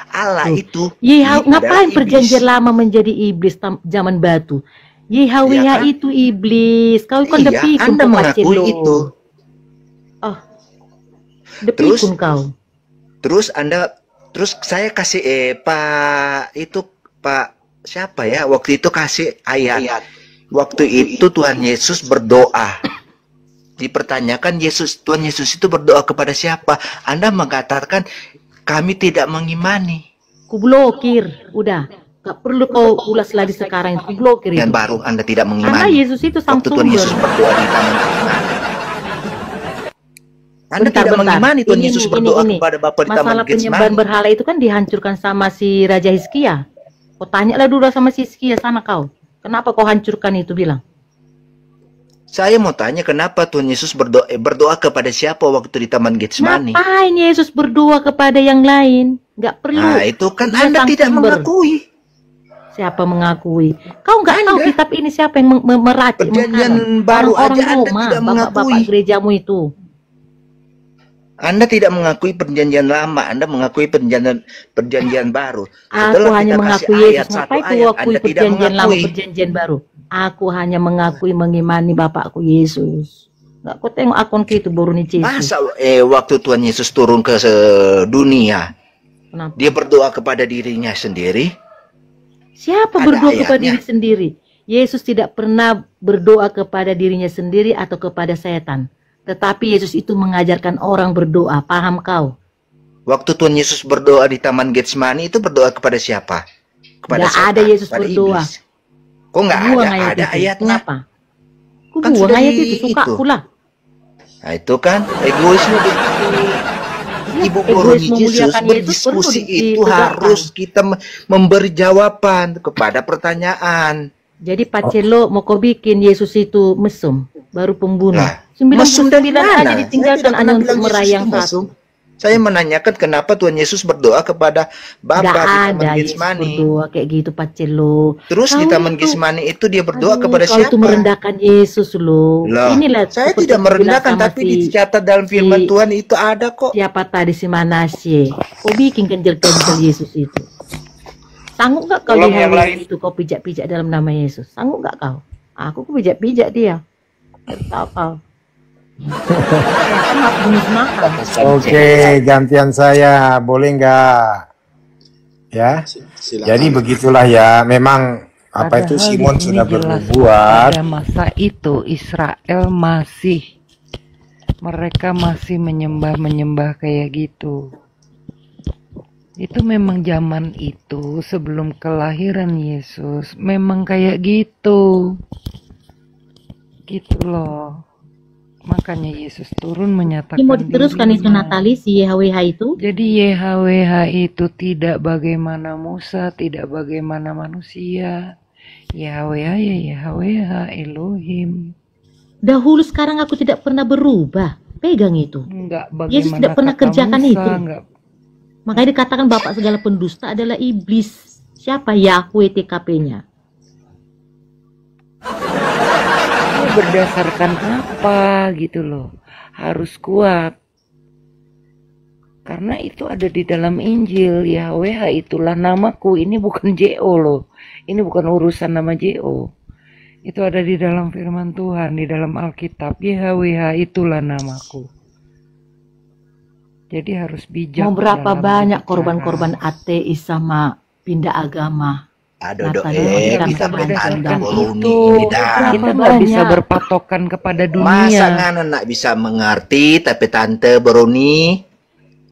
Allah itu Iya, ngapain adalah perjanjian lama menjadi iblis zaman batu? YHWH Iya kan? itu iblis. Kau kan Iya, depikun Anda kau, mengakui Pacelo. itu. Oh, depikun kau. Terus saya kasih Pak siapa ya waktu itu kasih ayat. Waktu itu Tuhan Yesus berdoa. Dipertanyakan Tuhan Yesus itu berdoa kepada siapa? Anda mengatakan kami tidak mengimani. Ku blokir, udah. Gak perlu kau ulas lagi sekarang. Ku blokir Dan itu. baru Anda tidak Karena mengimani. Yesus itu sang Waktu Tuhan sumber. Yesus berdoa di taman Getsemani. Anda tidak mengimani Tuhan Yesus berdoa kepada Bapa di taman Masalah penyembahan Getsemani. berhala itu kan dihancurkan sama si Raja Hizkia. Kau tanyalah dulu sama si Hizkia sana kau. Kenapa kau hancurkan itu bilang? Saya mau tanya kenapa Tuhan Yesus berdoa kepada siapa waktu di taman Getsemani? Ngapain Yesus berdoa kepada yang lain? Gak perlu. Nah, itu kan Dia Anda sang tidak sumber. mengakui. Siapa mengakui? Kau nggak tahu kitab ini siapa yang meracik? Perjanjian baru aja Anda tidak mengakui. Bapak gerejamu itu. Anda tidak mengakui perjanjian lama, Anda mengakui perjanjian baru. Aku hanya kita kasih mengakui ayat, Yesus. satu Ngapain ku ayat, akui Anda tidak perjanjian lama, mengakui. perjanjian baru? Aku hanya mengakui mengimani Bapakku Yesus. Nggak kau tengok akun itu baru nih Yesus. Masa waktu Tuhan Yesus turun ke dunia, Kenapa? dia berdoa kepada dirinya sendiri? Siapa Ada berdoa kepada ayatnya. diri sendiri? Yesus tidak pernah berdoa kepada dirinya sendiri atau kepada setan. Tetapi Yesus itu mengajarkan orang berdoa. Paham kau? Waktu Tuhan Yesus berdoa di Taman Getsemani itu berdoa kepada siapa? Kepada Nggak ada Yesus kepada berdoa. iblis. Kok nggak Buang ada? ayat Ada itu. ayatnya. Kenapa? Ku Kan buang sudah ayat di itu. Suka itu. pula. Nah itu kan egoisme Ibu Boroni Egois Yesus memuliakan Yesus perlu berdiskusi itu ditegakkan. harus kita memberi jawaban kepada pertanyaan. Jadi Pacelo mau kau bikin Yesus itu mesum, baru pembunuh. Lah, 99 mesum dari aja mana? ditinggalkan Saya tidak hanya pernah untuk bilang meraih Yesus yang itu satu. mesum. Saya menanyakan kenapa Tuhan Yesus berdoa kepada Bapa Gak di Taman ada Yesus Getsemani. berdoa kayak gitu Pacelo. Terus di Kau Taman itu- Getsemani itu dia berdoa Aduh, kepada kau siapa? itu merendahkan Yesus loh. Loh, Inilah saya seperti tidak aku bilang merendahkan, sama tapi dicatat dalam firman Tuhan itu ada kok. Siapa tadi si Manasye? Kau bikin kenjel-kenjel Yesus itu. Sanggup gak kau Tolong yang lihat lain. itu kau pijak-pijak dalam nama Yesus? Sanggup gak kau? Aku pijak-pijak dia. Tahu kau. Kan harus bunuh semangat. Oke, gantian saya, boleh nggak? Ya, Silakan. jadi begitulah ya. Memang apa itu Padahal Simon di sini sudah jelas bernubuat. pada masa itu Israel mereka masih menyembah kayak gitu. Itu memang zaman itu sebelum kelahiran Yesus memang kayak gitu. Gitu loh. Makanya Yesus turun menyatakan Ini mau diteruskan itu dirinya. Natali si YHWH itu? Jadi YHWH itu tidak bagaimana Musa, tidak bagaimana manusia. YHWH ya YHWH Elohim. Dahulu sekarang aku tidak pernah berubah. Pegang itu. Enggak bagaimana Yesus tidak pernah kata kerjakan Musa, itu. enggak. Makanya dikatakan bapak segala pendusta adalah iblis. Siapa Yahweh TKP-nya? Ini berdasarkan apa gitu loh. Harus kuat. Karena itu ada di dalam Injil. YHWH itulah namaku. Ini bukan JO loh. Ini bukan urusan nama JO. Itu ada di dalam firman Tuhan, di dalam Alkitab. YHWH itulah namaku. Jadi harus bijak. Mau berapa dalam banyak berbicara. korban-korban ateis sama pindah agama? Aduh, Natali kita memberikan bertanya kehancuran Boruni itu. ini dah. Kita nggak bisa berpatokan kepada Masa dunia. ngana nak bisa mengerti, tapi Tante Boruni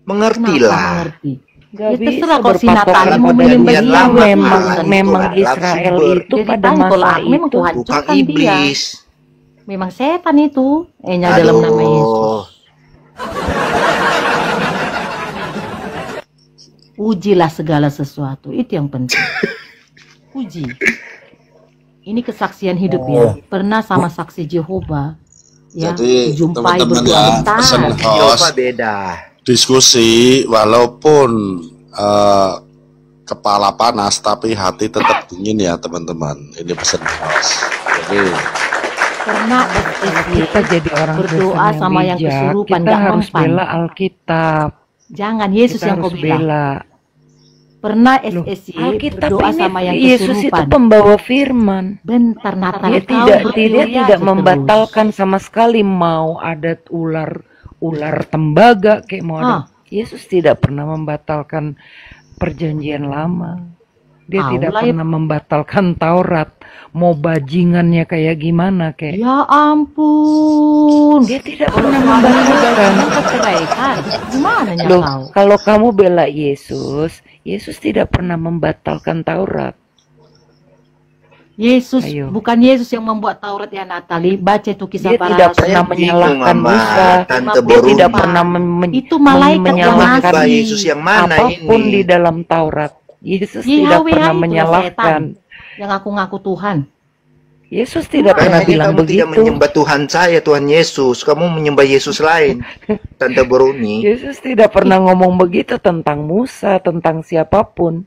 mengertilah. mengerti? Gak Ya bisa terserah kalau si Natali berpatokan mau pada menyembah dunia. dia, Memang Tuhan, Israel sumber. itu Jadi pada tanya kalau masa aku memang itu Tuhan Bukan hancurkan dia. iblis. Memang setan itu. Dalam nama Yesus. Ujilah segala sesuatu. Itu yang penting. Uji. Ini kesaksian hidup ya. Pernah sama saksi Jehovah. Ya, Jadi jumpai teman-teman berdua ya, besar. pesan Jehovah host beda. diskusi walaupun kepala panas tapi hati tetap dingin ya teman-teman. Ini pesan host. Jadi Pernah kita jadi orang berdoa Kristen yang sama yang bijak, kesurupan, kita nggak harus mempan. bela Alkitab. Jangan Yesus Kita yang kau harus bilang. bela. Pernah Loh, SSY Alkitab berdoa ini sama yang Yesus itu kesurupan. pembawa firman. Bentar Natal Dia tidak membatalkan sama sekali mau ada ular tembaga kayak mau ada. Yesus tidak pernah membatalkan perjanjian lama. Dia tidak Aulah ya. pernah membatalkan Taurat. Mau bajingannya kayak gimana kayak. Ya ampun. Dia tidak pernah membatalkan. Keceraikan. Gimana Loh, tahu? kalau kamu bela Yesus, Yesus tidak pernah membatalkan Taurat. Yesus, Ayo. bukan Yesus yang membuat Taurat ya Natali. Baca itu kisah Dia para tidak rasul. pernah menyalahkan Musa. Tante Dia tidak Boruni. pernah Itu malaikat yang menyalahkan Mbak Yesus yang mana apapun ini? di dalam Taurat. Yesus tidak Yahweh pernah itu menyalahkan. setan yang ngaku-ngaku Tuhan. Yesus tidak pernah Kayaknya bilang kamu tidak begitu. menyembah Tuhan saya, Tuhan Yesus. Kamu menyembah Yesus lain. Tante Boruni. Yesus tidak pernah ngomong begitu tentang Musa, tentang siapapun.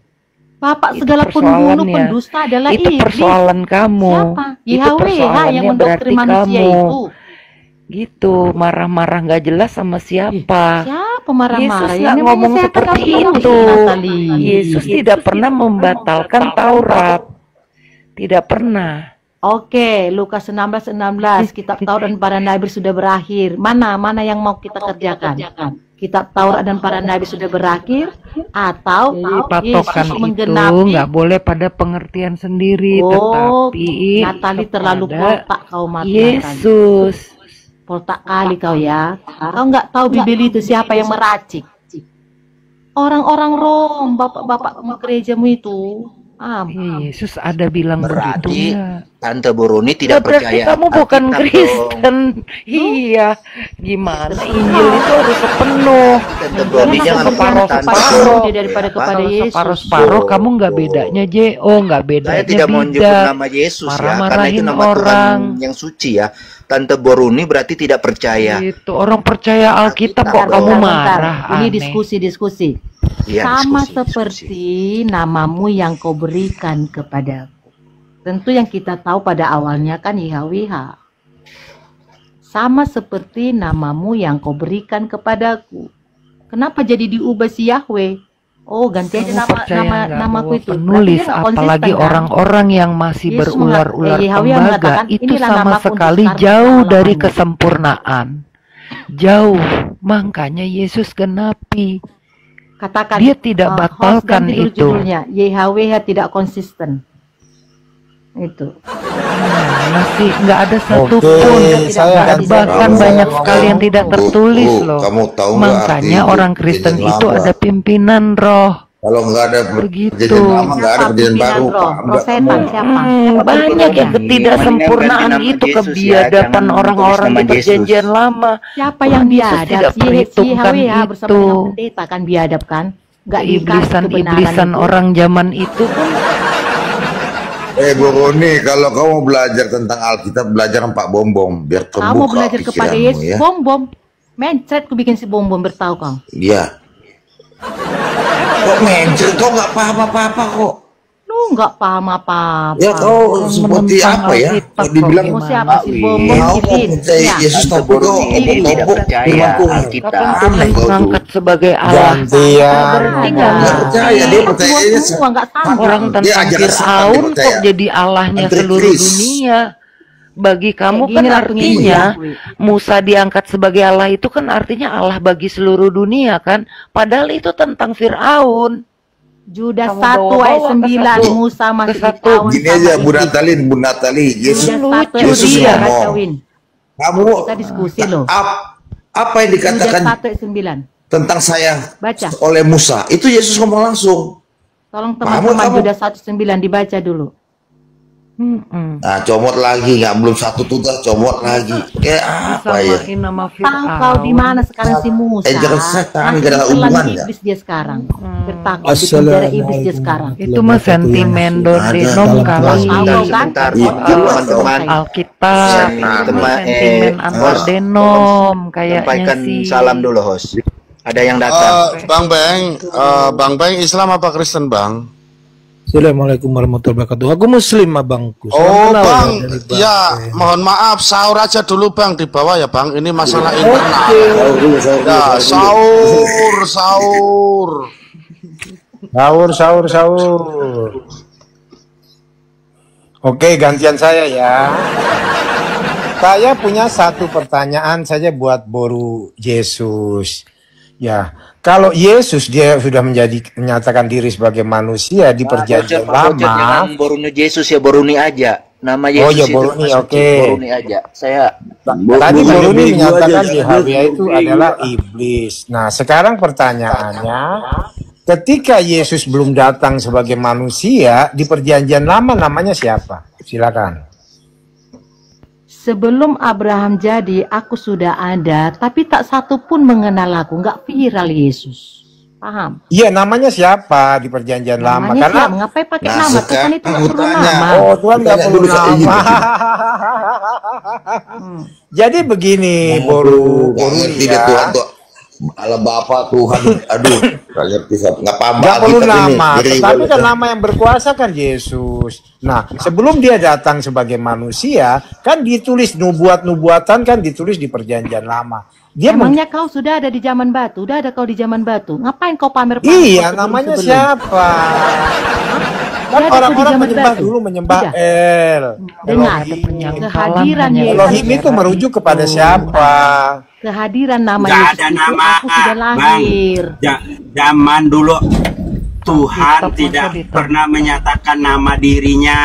Bapak Itu segala penbunuh persoalannya. pendusta adalah Itu iblis. persoalan kamu. Siapa? Itu Yahweh lah persoalannya yang berarti mendoktrin manusia kamu. itu. Gitu, marah-marah nggak jelas sama siapa. Siapa marah-marah? Yesus Ya, nggak memang ngomong setan seperti kamu itu. Natali. Yesus tidak pernah membatalkan Taurat. Tidak pernah. Oke, Lukas 16:16, kitab Taurat dan para nabi sudah berakhir. Mana yang mau kita kerjakan? Kitab Taurat dan para nabi sudah berakhir atau Patokan Yesus itu menggenapi? nggak boleh pada pengertian sendiri, Oh, tetapi Natali terlalu kepada poltak kau mati. Yesus. Poltak kali kau ya. Kau nggak tahu Bibeli itu siapa yang meracik? Orang-orang Rom, bapak-bapak gerejamu itu. Yesus ada bilang Berarti begitu ya. Tante Boruni tidak Berarti percaya kamu bukan Alkitab Kristen. Iya, gimana Injil itu harus sepenuh. Tante Boruni jangan separuh-separuh daripada kepada Kalau Yesus. separuh-separuh kamu nggak bedanya nggak bedanya Saya tidak mau menyebut beda. nama Yesus ya, karena itu Marah-marahin nama orang. Tuhan yang suci ya. Tante Boruni berarti tidak percaya. Itu orang percaya Alkitab kok kamu marah. Ini Aneh. diskusi. Iya, Sama diskusi. seperti namamu yang kau berikan kepadaku. Tentu yang kita tahu pada awalnya kan YHWH. Sama seperti namamu yang kau berikan kepadaku. Kenapa jadi diubah si Yahweh? Oh, ganti aja Kamu percaya nggak namaku bahwa itu. penulis Berarti dia nggak apalagi konsisten, kan? orang-orang yang masih Yesus berular-ular Yahweh tembaga mengatakan, itu "Inilah sama namaku untuk sekali sekarang jauh dari selama-lamanya." kesempurnaan. Jauh, makanya Yesus genapi. Katakan Dia tidak host batalkan ganti dulu itu. judulnya. YHWH tidak konsisten. Itu. Masih nggak ada satupun. saya akan Bahkan Kamu- banyak sekali yang tidak tertulis loh. Kamu tahu nggak Makanya arti orang Kristen perjanjian itu lama? ada pimpinan roh. Kalau nggak ada Begitu. perjanjian lama, nggak ada Siapa perjanjian pimpinan baru, roh? Pak. Nggak Profetan mau. siapa? Banyak ya ketidaksempurnaan Namanya itu Yesus ya, kebiadaban jangan orang-orang tulis di nama Yesus. perjanjian lama. Siapa yang Tuhan Yesus biadab? tidak perhitungkan YHWH bersama itu. dengan pendeta kan biadab kan? Nggak dikasih kebenaran Iblisan-iblisan itu. orang zaman itu pun Bu Roni, kalau kamu belajar tentang Alkitab, belajar sama Pak Bombom, biar Kamu terbuka belajar kepada pikiranmu Yesus. ya. Bom-bom. Mencret ku bikin si bom-bom bertahu kau. Iya. Kok mencret, kau nggak paham apa-apa kok. Lu nggak paham apa-apa. Ya kau seperti apa ya? Kau dibilang Mau siapa si bom-bom? mau Iblis. percaya Ya. Yesus tapi kau Ini tidak obok-obok percaya Alkitab. kapan Tuhan mengangkat sebagai Allah? Gantian. Berarti Nggak nggak percaya dia percayanya Semua nggak sama. orang Dia tentang ajaran setan, dia Fir'aun kok percaya. jadi Allahnya Antri seluruh Kris. dunia. Bagi kamu Kayak kan gini lah artinya pengikutnya. Musa diangkat sebagai Allah itu kan artinya Allah bagi seluruh dunia kan. Padahal itu tentang Fir'aun. Judas Kamu 1 bawa-bawa ayat ke 9 satu. Musa masih Ke satu. ditawan Gini sama aja Bu iblis. Natali, Bu Natali, Yesus Judas Lucu 1 ayat Yesus 9 ngomong. baca Win. kamu Kita diskusi loh. apa yang Judas dikatakan 1 ayat 9. tentang saya Baca. oleh Musa itu Yesus ngomong langsung. Tolong Kamu- teman-teman kamu- Judas 1:9 dibaca dulu. Nah, comot lagi, nggak belum satu tugas, comot lagi. Kayak apa ya? Disamain nama Tahu kau di Fir'aun. mana sekarang si Musa? Jangan setan, Masih nggak ada ditelan hubungannya. iblis dia sekarang. Bertakwa di penjara iblis dia sekarang. Itu mah sentimen Dodenom kali. Tahu kau kan? Sebentar, Iya, teman-teman. Alkitab, Teman, sentimen antar host. denom kayaknya Sampaikan sih. salam dulu, host. Ada yang datang. Bang Beng Islam apa Kristen Bang? Assalamualaikum warahmatullahi wabarakatuh. Aku Muslim abangku. Salam Oh kenal Bang, dari Bang. ya mohon maaf sahur aja dulu Bang di bawah ya Bang. Ini masalah internal. Ya sahur. Sahur. Oke, gantian saya ya. Saya punya satu pertanyaan saja buat Boru Yesus. Ya, kalau Yesus dia sudah menyatakan diri sebagai manusia di perjanjian Pak Roger, lama. jangan Boruni Yesus ya, Boruni aja. Nama Yesus Oh ya itu Boruni, masuk oke. Boruni aja. Saya Tadi Boruni menyatakan aja, Yahweh itu adalah iblis. Nah, sekarang pertanyaannya, ketika Yesus belum datang sebagai manusia di perjanjian lama namanya siapa? Silakan. Sebelum Abraham jadi, aku sudah ada, tapi tak satu pun mengenal aku. Nggak viral Yesus. Paham? Iya, namanya siapa di perjanjian lama? Namanya Karena siapa? Ngapain pakai Nah, nama? Tuhan sekarang itu nggak aku perlu tanya. nama. oh Tuhan nggak Tanya perlu dulu ke Ibu. nama. Jadi begini, Boru Nggak ngerti deh ya. Tuhan tuh. Allah Bapa Tuhan, aduh, nggak ngerti, nggak paham Nggak perlu Alkitab ini. nama, Jadi tetapi boleh. kan nama yang berkuasa kan Yesus. Nah, sebelum dia datang sebagai manusia, kan ditulis nubuatan kan ditulis di perjanjian lama. Dia Emangnya kau sudah ada di zaman batu? Udah ada kau di zaman batu? Ngapain kau pamer? iya, namanya siapa? Kan Udah ada kau di orang-orang zaman menyembah batu? dulu menyembah Udah. El. Dengar, Penyangkalan kehadiran hanya Yesus. Elohim itu merujuk kepada siapa? Kehadiran nama Nggak Yesus ada itu nama, aku sudah lahir. Zaman dulu Tuhan Alkitab tidak masa ditolak. pernah menyatakan nama dirinya.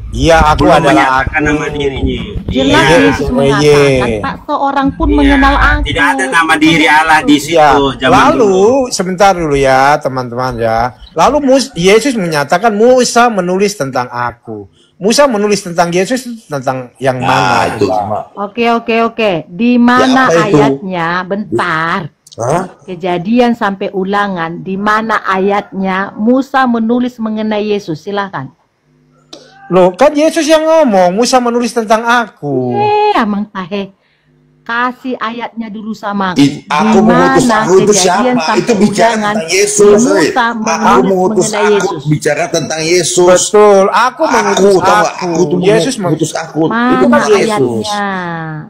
Iya, aku Belum adalah menyatakan nama dirinya. Jelas Iya. Yesus mengatakan tak seorang pun mengenal aku. Tidak ada nama diri Allah di situ. Ya, Zaman dulu. lalu sebentar dulu ya teman-teman ya. Lalu Yesus menyatakan Musa menulis tentang aku. Musa menulis tentang Yesus itu tentang yang mana? Nah, itu. Oke. Di mana Ya, apa itu? ayatnya? Bentar. Hah? Kejadian sampai ulangan. Di mana ayatnya Musa menulis mengenai Yesus? Silahkan. Loh, kan Yesus yang ngomong, Musa menulis tentang aku. Amang tahe. Kasih ayatnya dulu sama aku. Aku Di mengutus mana aku itu kejadian siapa? sampai Itu bicara ulangan tentang Yesus. Musa Aku menulis mengutus mengenai aku Yesus. bicara tentang Yesus. Betul, aku mengutus Aku, tahu nggak? aku. Aku tuh Yesus mengutus aku. Itu Mana kan Yesus. ayatnya?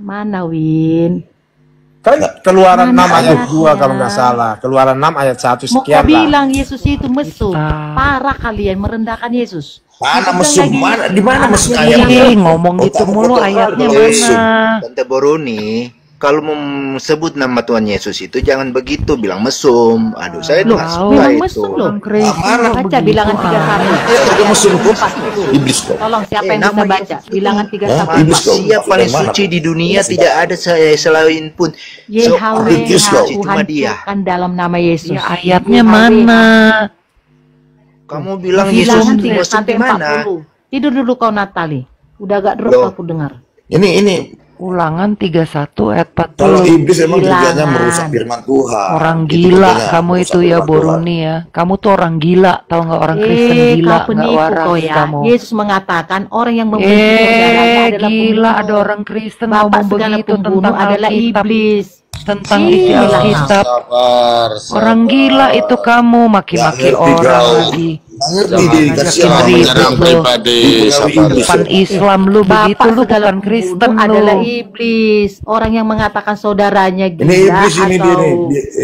Mana Win? Kan keluaran 6 Mana ayat 2 ayatnya? kalau nggak salah. Keluaran 6 ayat 1 Mau sekian kau lah. bilang Yesus itu mesum? Parah kalian merendahkan Yesus. Mana Bilang mesum? lagi, Mana di mana mesum ayatnya ayatnya? ngomong gitu mulu ayatnya mana? Tante Boruni, kalau mau sebut nama Tuhan Yesus itu jangan begitu, bilang mesum. Aduh, saya Loh, nggak suka memang itu. mesum loh. Mana? Baca bilangan 31. Ya, itu mesum kok. Iblis kok. Tolong siapa yang nama bisa baca? Yesus. Bilangan 31. Iblis kok. Manusia paling Dari mana, suci kok? di dunia tidak ada saya selain pun. YHWH Iblis kok. Cuma dia. hancurkan dalam nama Yesus. Ya ayatnya YHWH. mana? Kamu bilang Bilangan Yesus mesum di mana? 40. Tidur dulu kau Natali. Udah agak drop aku dengar. Ini Ulangan 31 ayat 40. kalau iblis emang tujuannya Bilangan. merusak firman Tuhan. Orang Itu gila tujuannya, kamu merusak itu ya firman Tuhan. Boruni ya. Kamu tuh orang gila, tahu nggak, orang Kristen gila, Kau nggak penipu waras kau ya. kamu. Yesus mengatakan orang yang membenci saudaranya adalah Gila, pembunuh. ada orang Kristen Bapak ngomong segala begitu pembunuh tentang adalah Alkitab, iblis. tentang isi Gila. Alkitab. Sabar, Orang gila itu kamu, maki-maki Nggak ngerti orang kau. lagi. Nggak ngerti Jangan dia dikasih Jangan orang ribut menyerang lu. pribadi. Sabar. Depan Islam lu begitu, Bapak lu segala bukan Kristen pembunuh lu. adalah iblis. Orang yang mengatakan saudaranya Ini gila iblis ini dia atau nih.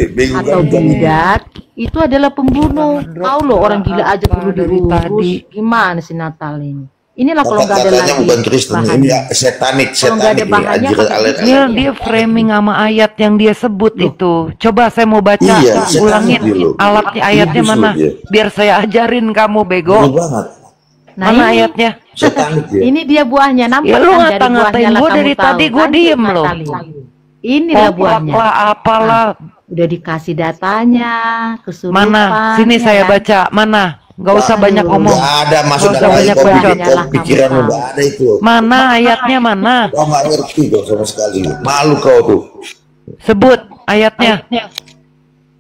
Bego atau kan ini. bidat, itu adalah pembunuh. Tahu loh, orang gila aja perlu dari diurus. tadi. Gimana sih Natal ini? Inilah kalau nggak ada Kata-katanya lagi bukan Kristen, bahannya. ini ya setanik, Kalau nggak ada setanik bahannya, anjir pakai alet. Dia framing sama ayat yang dia sebut itu. Coba saya mau baca, Iya, saya ulangin tahu dia, loh. alatnya, ayatnya Iblis mana? loh dia. Biar saya ajarin kamu Bener bego. banget. Nah, Mana ini, ayatnya? Setanik ya. ini dia buahnya. Nampak Ya lu kan dari ngata-ngatain buahnya lah gua kamu dari tahu tadi, gua kan, diem loh. Natali. Inilah buahnya. Lah apalah. Udah dikasih datanya, kesurupan. Mana? Sini ya saya kan? baca. Mana? Nggak usah banyak ngomong. Nggak ada masuk Nggak usah dalam banyak kau bacot. pikir, kau pikiran lu nggak ada itu. Mana ayatnya mana? Kau nggak ngerti kau sama sekali. Malu kau tuh. Sebut ayatnya.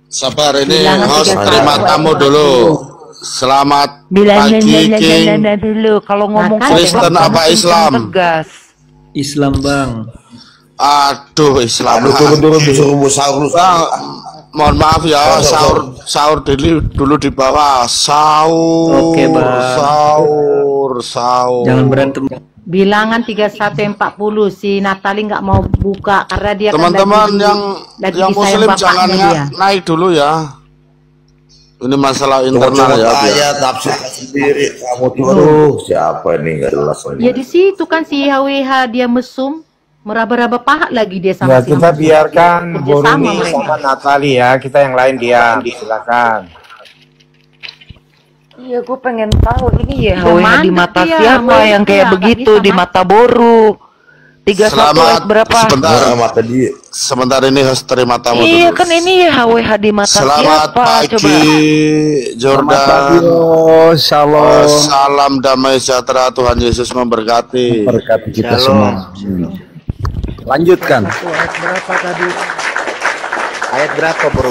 Sabar, ini Bilangan host 31. terima tamu dulu. Selamat Bilangin pagi King. dulu. Kalau ngomong Makan, Kristen kamu apa kencang Islam? tegas. Islam bang. Aduh, Islam. Aduh turun disuruh sahur. Bang, mohon maaf ya, sahur dulu di bawah. Sahur. Oke, Bang. Sahur. Jangan berantem. Bilangan 3140 si Natali nggak mau buka karena dia kan Teman-teman lagi yang disayang muslim bapaknya jangan dia. naik dulu ya. Ini masalah internal Coba-coba ya. biar- ayat tafsir sendiri. Kamu tuh siapa ini nggak jelas ini. Ya di situ kan si HWH dia mesum, meraba-raba paha lagi dia sama Ya si kita Hamzah. biarkan Kerja Boruni sama mereka. sama Natali ya, kita yang lain diam, silakan. Iya, gue pengen tahu ini ya Mandek di mata dia, siapa mandek yang kayak dia, begitu nggak di bisa mata boru. 31 Selamat ayat berapa? sebentar. Mata dia. Sebentar ini harus terima tamu Iya dulu. kan ini ya HWH di mata Selamat siapa? pagi Coba. Jordan. Shalom. Salam damai sejahtera, Tuhan Yesus memberkati. Berkati kita Shalom. semua. Lanjutkan. Ayat berapa tadi? Ayat berapa bro?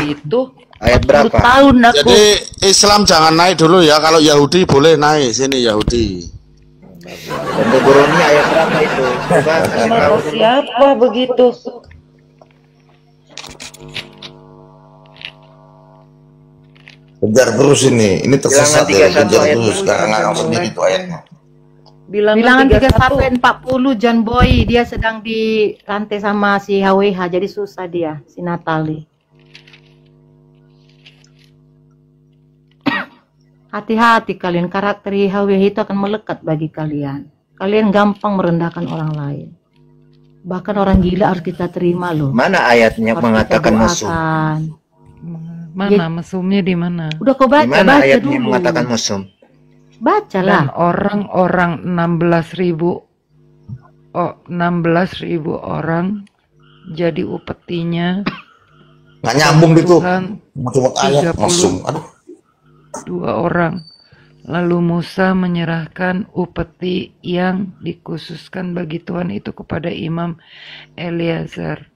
Itu Ayat 40 berapa? tahun aku. Jadi Islam jangan naik dulu ya. Kalau Yahudi boleh naik. Sini Yahudi. Tante Boroni ayat berapa itu? Coba kasih Sama tahu. siapa begitu? Kejar terus ini tersesat Bilangan ya. 31 Kejar ayat terus dulu, sekarang nggak jangan sendiri mulai. itu ayatnya. Bilangan 31. 3140 John Boy dia sedang dirantai sama si HWH jadi susah dia si Natali. Hati-hati kalian, karakter HWH itu akan melekat bagi kalian. Kalian gampang merendahkan orang lain. Bahkan orang gila harus kita terima loh. Mana ayatnya Harus mengatakan kita musuh? doakan. Mana mesumnya di mana? Udah kau Di baca, mana baca ayatnya dulu. mengatakan musuh? Bacalah. Dan orang-orang 16.000 orang jadi upetinya Nggak nyambung itu. Tuhan Coba ayat 32 langsung. Aduh. orang. Lalu Musa menyerahkan upeti yang dikhususkan bagi Tuhan itu kepada Imam Eleazar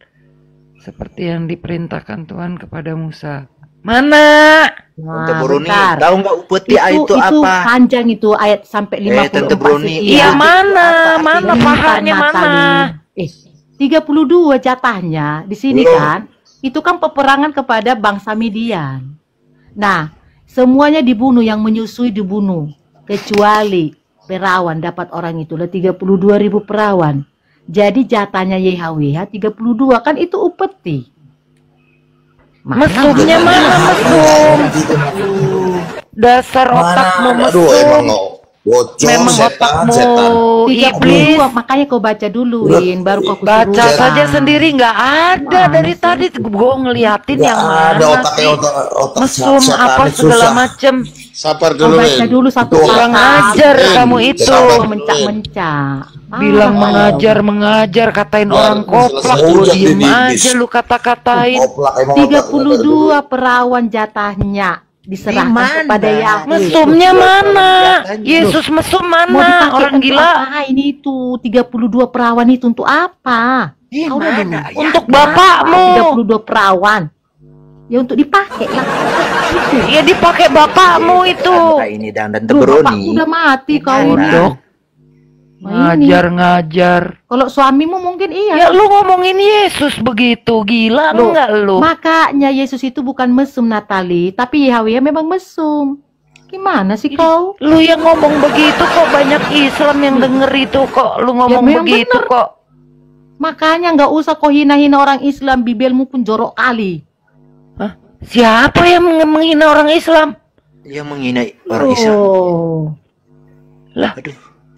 seperti yang diperintahkan Tuhan kepada Musa. Mana? Tante Nah, Boroni, bentar. tahu nggak upeti itu itu apa? panjang itu ayat sampai 54 Tante Bruni, sekian. Iya Itu mana? apa Mana artinya? pahanya mana? 32 jatahnya di sini Belum. kan. Itu kan peperangan kepada bangsa Midian. Nah, semuanya dibunuh, yang menyusui dibunuh. Kecuali perawan dapat orang itu lah 32.000 perawan. Jadi jatahnya YHWH 32 kan itu upeti. Mesumnya mana mesum? Dasar otakmu Aduh emang mesum. nggak bocor Memang setan. otakmu iblis. 32, makanya kau baca duluin, baru kau Baca kesurupan. saja sendiri nggak ada dari tadi gue ngeliatin Nggak yang ada mana otaknya sih otak mesum setanis apa segala susah. macem. Sabar Kau dulu, baca Win. dulu satu Itu Kurang pasal. ajar Win. kamu itu. Sabar. Mencak-mencak. Bilang mengajar katain Biar orang koplak, selesai. lu Ujak diem di aja iblis. lu kata-katain. Oplak emang otak. 32 perawan jatahnya. diserahkan kepada Yahweh. Mesumnya mana? Yesus mesum Mau mana? dipakai Orang untuk gila. apa ini tuh 32 perawan itu untuk apa? Kau udah dulu. Untuk bapakmu. 32 perawan. Ya untuk dipakai lah. Ya dipakai bapakmu itu. Ini dan Loh, bapakku Tebroni. udah mati kau ini. Bodoh. Ngajar-ngajar. Kalau suamimu mungkin iya. Ya lu ngomongin Yesus begitu, gila Loh, enggak lu? Makanya Yesus itu bukan mesum Natali, tapi Yahweh memang mesum. Gimana sih kau? Lu yang ngomong begitu kok banyak Islam yang denger itu kok. Lu ngomong memang begitu bener. kok. Makanya nggak usah kau hina-hina orang Islam, bibelmu pun jorok kali. Hah? Siapa yang menghina orang Islam? Yang menghina orang Islam. Lah,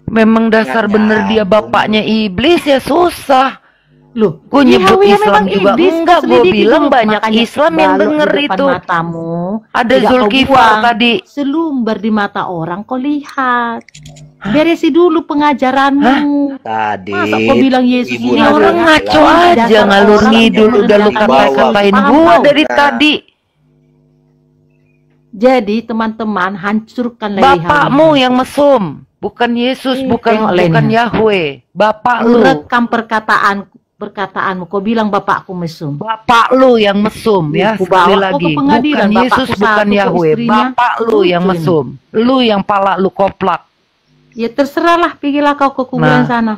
memang dasar bener dia bapaknya iblis ya susah. Loh, gue nyebut Yahweh Islam memang juga iblis, enggak, gue selidiki bilang dulu. banyak Makanya Islam yang balok denger di depan itu. matamu, Ada tidak kau Zulkifar buang. tadi. Selumbar di mata orang kau lihat. Beresi dulu pengajaranmu. Tadi Masa kau bilang Yesus Ibu ini Orang ngaco aja dasar ngalur orang ngidul yang udah lu tidak kata-katain paham gua kau. dari tadi. Jadi teman-teman hancurkanlah Bapakmu yang mesum, bukan Yesus, bukan tengok lainnya. Yahweh. Bapak Lu lu. rekam perkataanmu. Kau bilang bapakku mesum. Bapak lu yang mesum ya, Ku sekali bawa kau lagi. ke pengadilan, Bukan Yesus, bapakku bukan satu, kok Yahweh. istrinya Bapak lu yang lucu mesum. Lu yang pala lu koplak. Ya terserahlah, pergilah kau ke kuburan Nah. sana.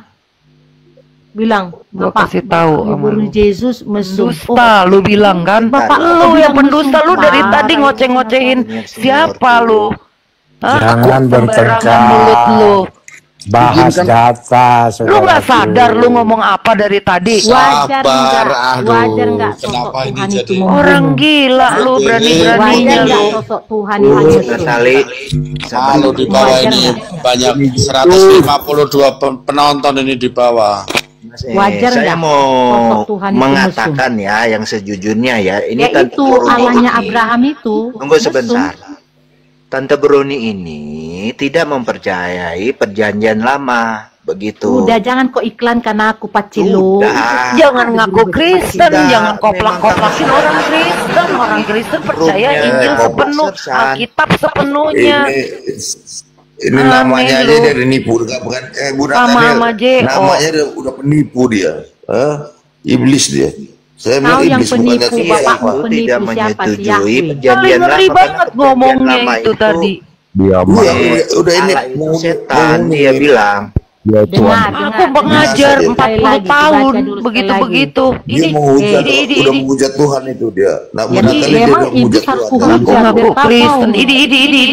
Bilang, Gua kasih tahu sama guru lu. Yesus mesum. Dusta lu bilang kan? Bapak Lu yang bilang pendusta, mesum. lu dari Parah. tadi ngoceh-ngocehin siapa lu? Hah? Jangan Sembarangan mulut lu. Bahas data, Lu nggak saudaraku. sadar lu ngomong apa dari tadi? Wajar Sabar, enggak? aduh. Wajar enggak sosok Kenapa ini Tuhan jadi- itu membunuh? Orang gila lu berani-beraninya Wajar lu. enggak sosok Tuhan itu mesum? Natali. Kalau di bawah Wajar ini nggak? banyak 152 penonton ini di bawah. Wajar Saya nggak mau sosok Tuhan itu mengatakan ya yang sejujurnya ya. Ini Ya Tante itu Bruni Allahnya ini- Abraham itu. Tunggu mesum. sebentar. Tante Bruni ini tidak mempercayai perjanjian lama. Begitu. Udah jangan kok iklankan aku Pacilu. Udah. Jangan ngaku Kristen, Tidak, jangan koplak-koplakin orang Kristen. Orang Kristen percaya Rumnya Injil kok sepenuh, San. Alkitab sepenuhnya. Ini Aneh namanya aja lu. dari nipu, bukan Bu Sama-sama, Nathaniel. Jo. Namanya udah penipu dia. Iblis dia. Saya Kau bilang yang iblis bukannya penipu, Tuhan. bapakmu Aku penipu, tidak siapa sih menyetujui Yahweh? perjanjian Paling ngeri lama. banget Karena ngomongnya perjanjian lama itu tadi. Diam. Udah ini Allah itu mau- setan, mau- dia bilang. Ya Dengar, Tuhan. Aku mengajar Sekali 40 lagi, tahun dibaca dulu sekali begitu-begitu. Dia Ini menghujat, ini udah menghujat Tuhan itu dia. Nah, Ya, Natali dia memang udah menghujat iblis harus Tuhan. kuhujat. aku ngaku Biar Kristen. tahu. Ini.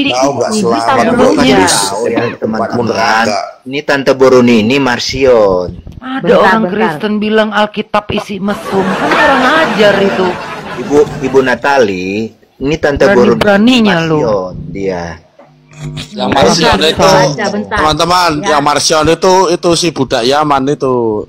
Tahu nggak Iblis selamat harus lu kuhujat. iblis Tahu ya tempatmu teman-teman. neraka. Ini Tante Bruni ini Marsion. Ada Bentar, orang bentar. Kristen bilang Alkitab isi mesum. Kan orang ajar itu. Ibu Natali, ini Tante Bruni Berani-beraninya lu. Marsion dia. Yang Marsion itu, Bentar. teman-teman, yang Marsion itu si budak Yaman itu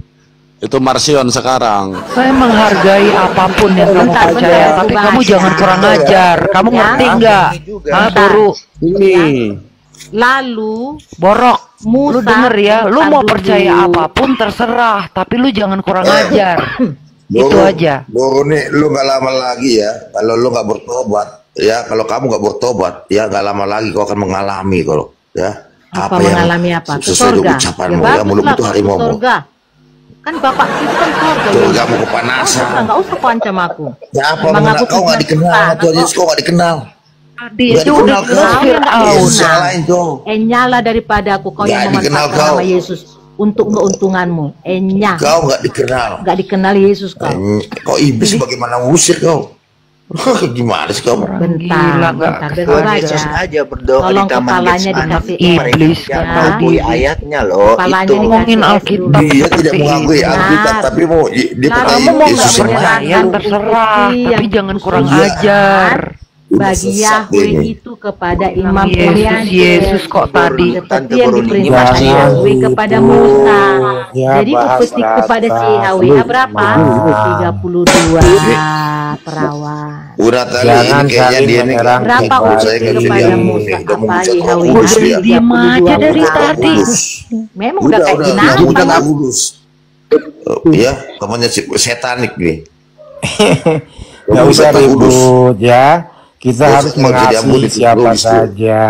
Marsion sekarang. Saya menghargai apapun yang kamu Bentar, percaya, bentar, tapi aku kamu baca. jangan kurang ajar. Kamu Ya. ngerti nggak? Hah, Guru? Ini Lalu Borok. Musa, Lu denger ya, lu bentar mau dulu. percaya apapun terserah, tapi lu jangan kurang ajar. Itu Boro- aja. Boro nih, lu nggak lama lagi ya. Kalau lu nggak bertobat, ya kalau kamu nggak bertobat, ya nggak lama lagi kau akan mengalami kalau ya. Apa mengalami apa? Ke sesuai surga. dengan ucapanmu ya, baguslah, mulut itu ke harimau. surga. Kan bapak itu kan surga. Surga ya. mau kepanasan. Nggak usah kau ancam aku. Ya apa Emang mengenal aku kau nggak Tuhan dikenal, Tuhan, Tuhan Yesus kok. kau nggak dikenal. Tadi Nggak itu udah dikenal jelas kau. Fir'aun. Yesus yang lain kau. Nyala daripada aku kau yang Nggak dikenal memanfaatkan kau. nama Yesus untuk keuntunganmu. Enya. Kau nggak dikenal. Nggak dikenal Yesus kau. Kau iblis bagaimana ngusir kau? Gimana sih kau? Gila, Bentar, nggak bentar, kesel. bentar Tuhan aja. Yesus aja berdoa Tolong di taman kepalanya Getsemani. dikasih Iblis, Jangan kata mengakui dia. ayatnya loh. Kepalanya Itu. Ngomongin dikasih Alkitab. Dia tidak seperti mengakui itu. Alkitab, tapi mau dia Lalu percaya Kamu mau Yesus nggak yang percaya lain. terserah, Bukti tapi yang jangan kurang Iya. ajar. Udah bagi sesat Yahweh ini. itu kepada Imam Yesus kok tadi. seperti yang diperintahkan Jangan Yahweh kepada Musa. Ya, Jadi bahas upeti kepada si data. Yahweh berapa? 32 perawan. Bu Natali Jangan ini kayaknya saling dia nih menyerang Berapa menurut upeti saya kayaknya kepada dia Musa? udah Apa menghujat Roh Yahweh Kudus kasih dia. Diam aja dari 32 tadi. perawan? Memang udah kayak udah binatang. menghujat Roh Kudus. Ya, namanya setanik nih. Nggak usah Kudus. ribut ya. Kita Dosa harus nggak bisa diampuni, mengasihi siapa Bro. saja.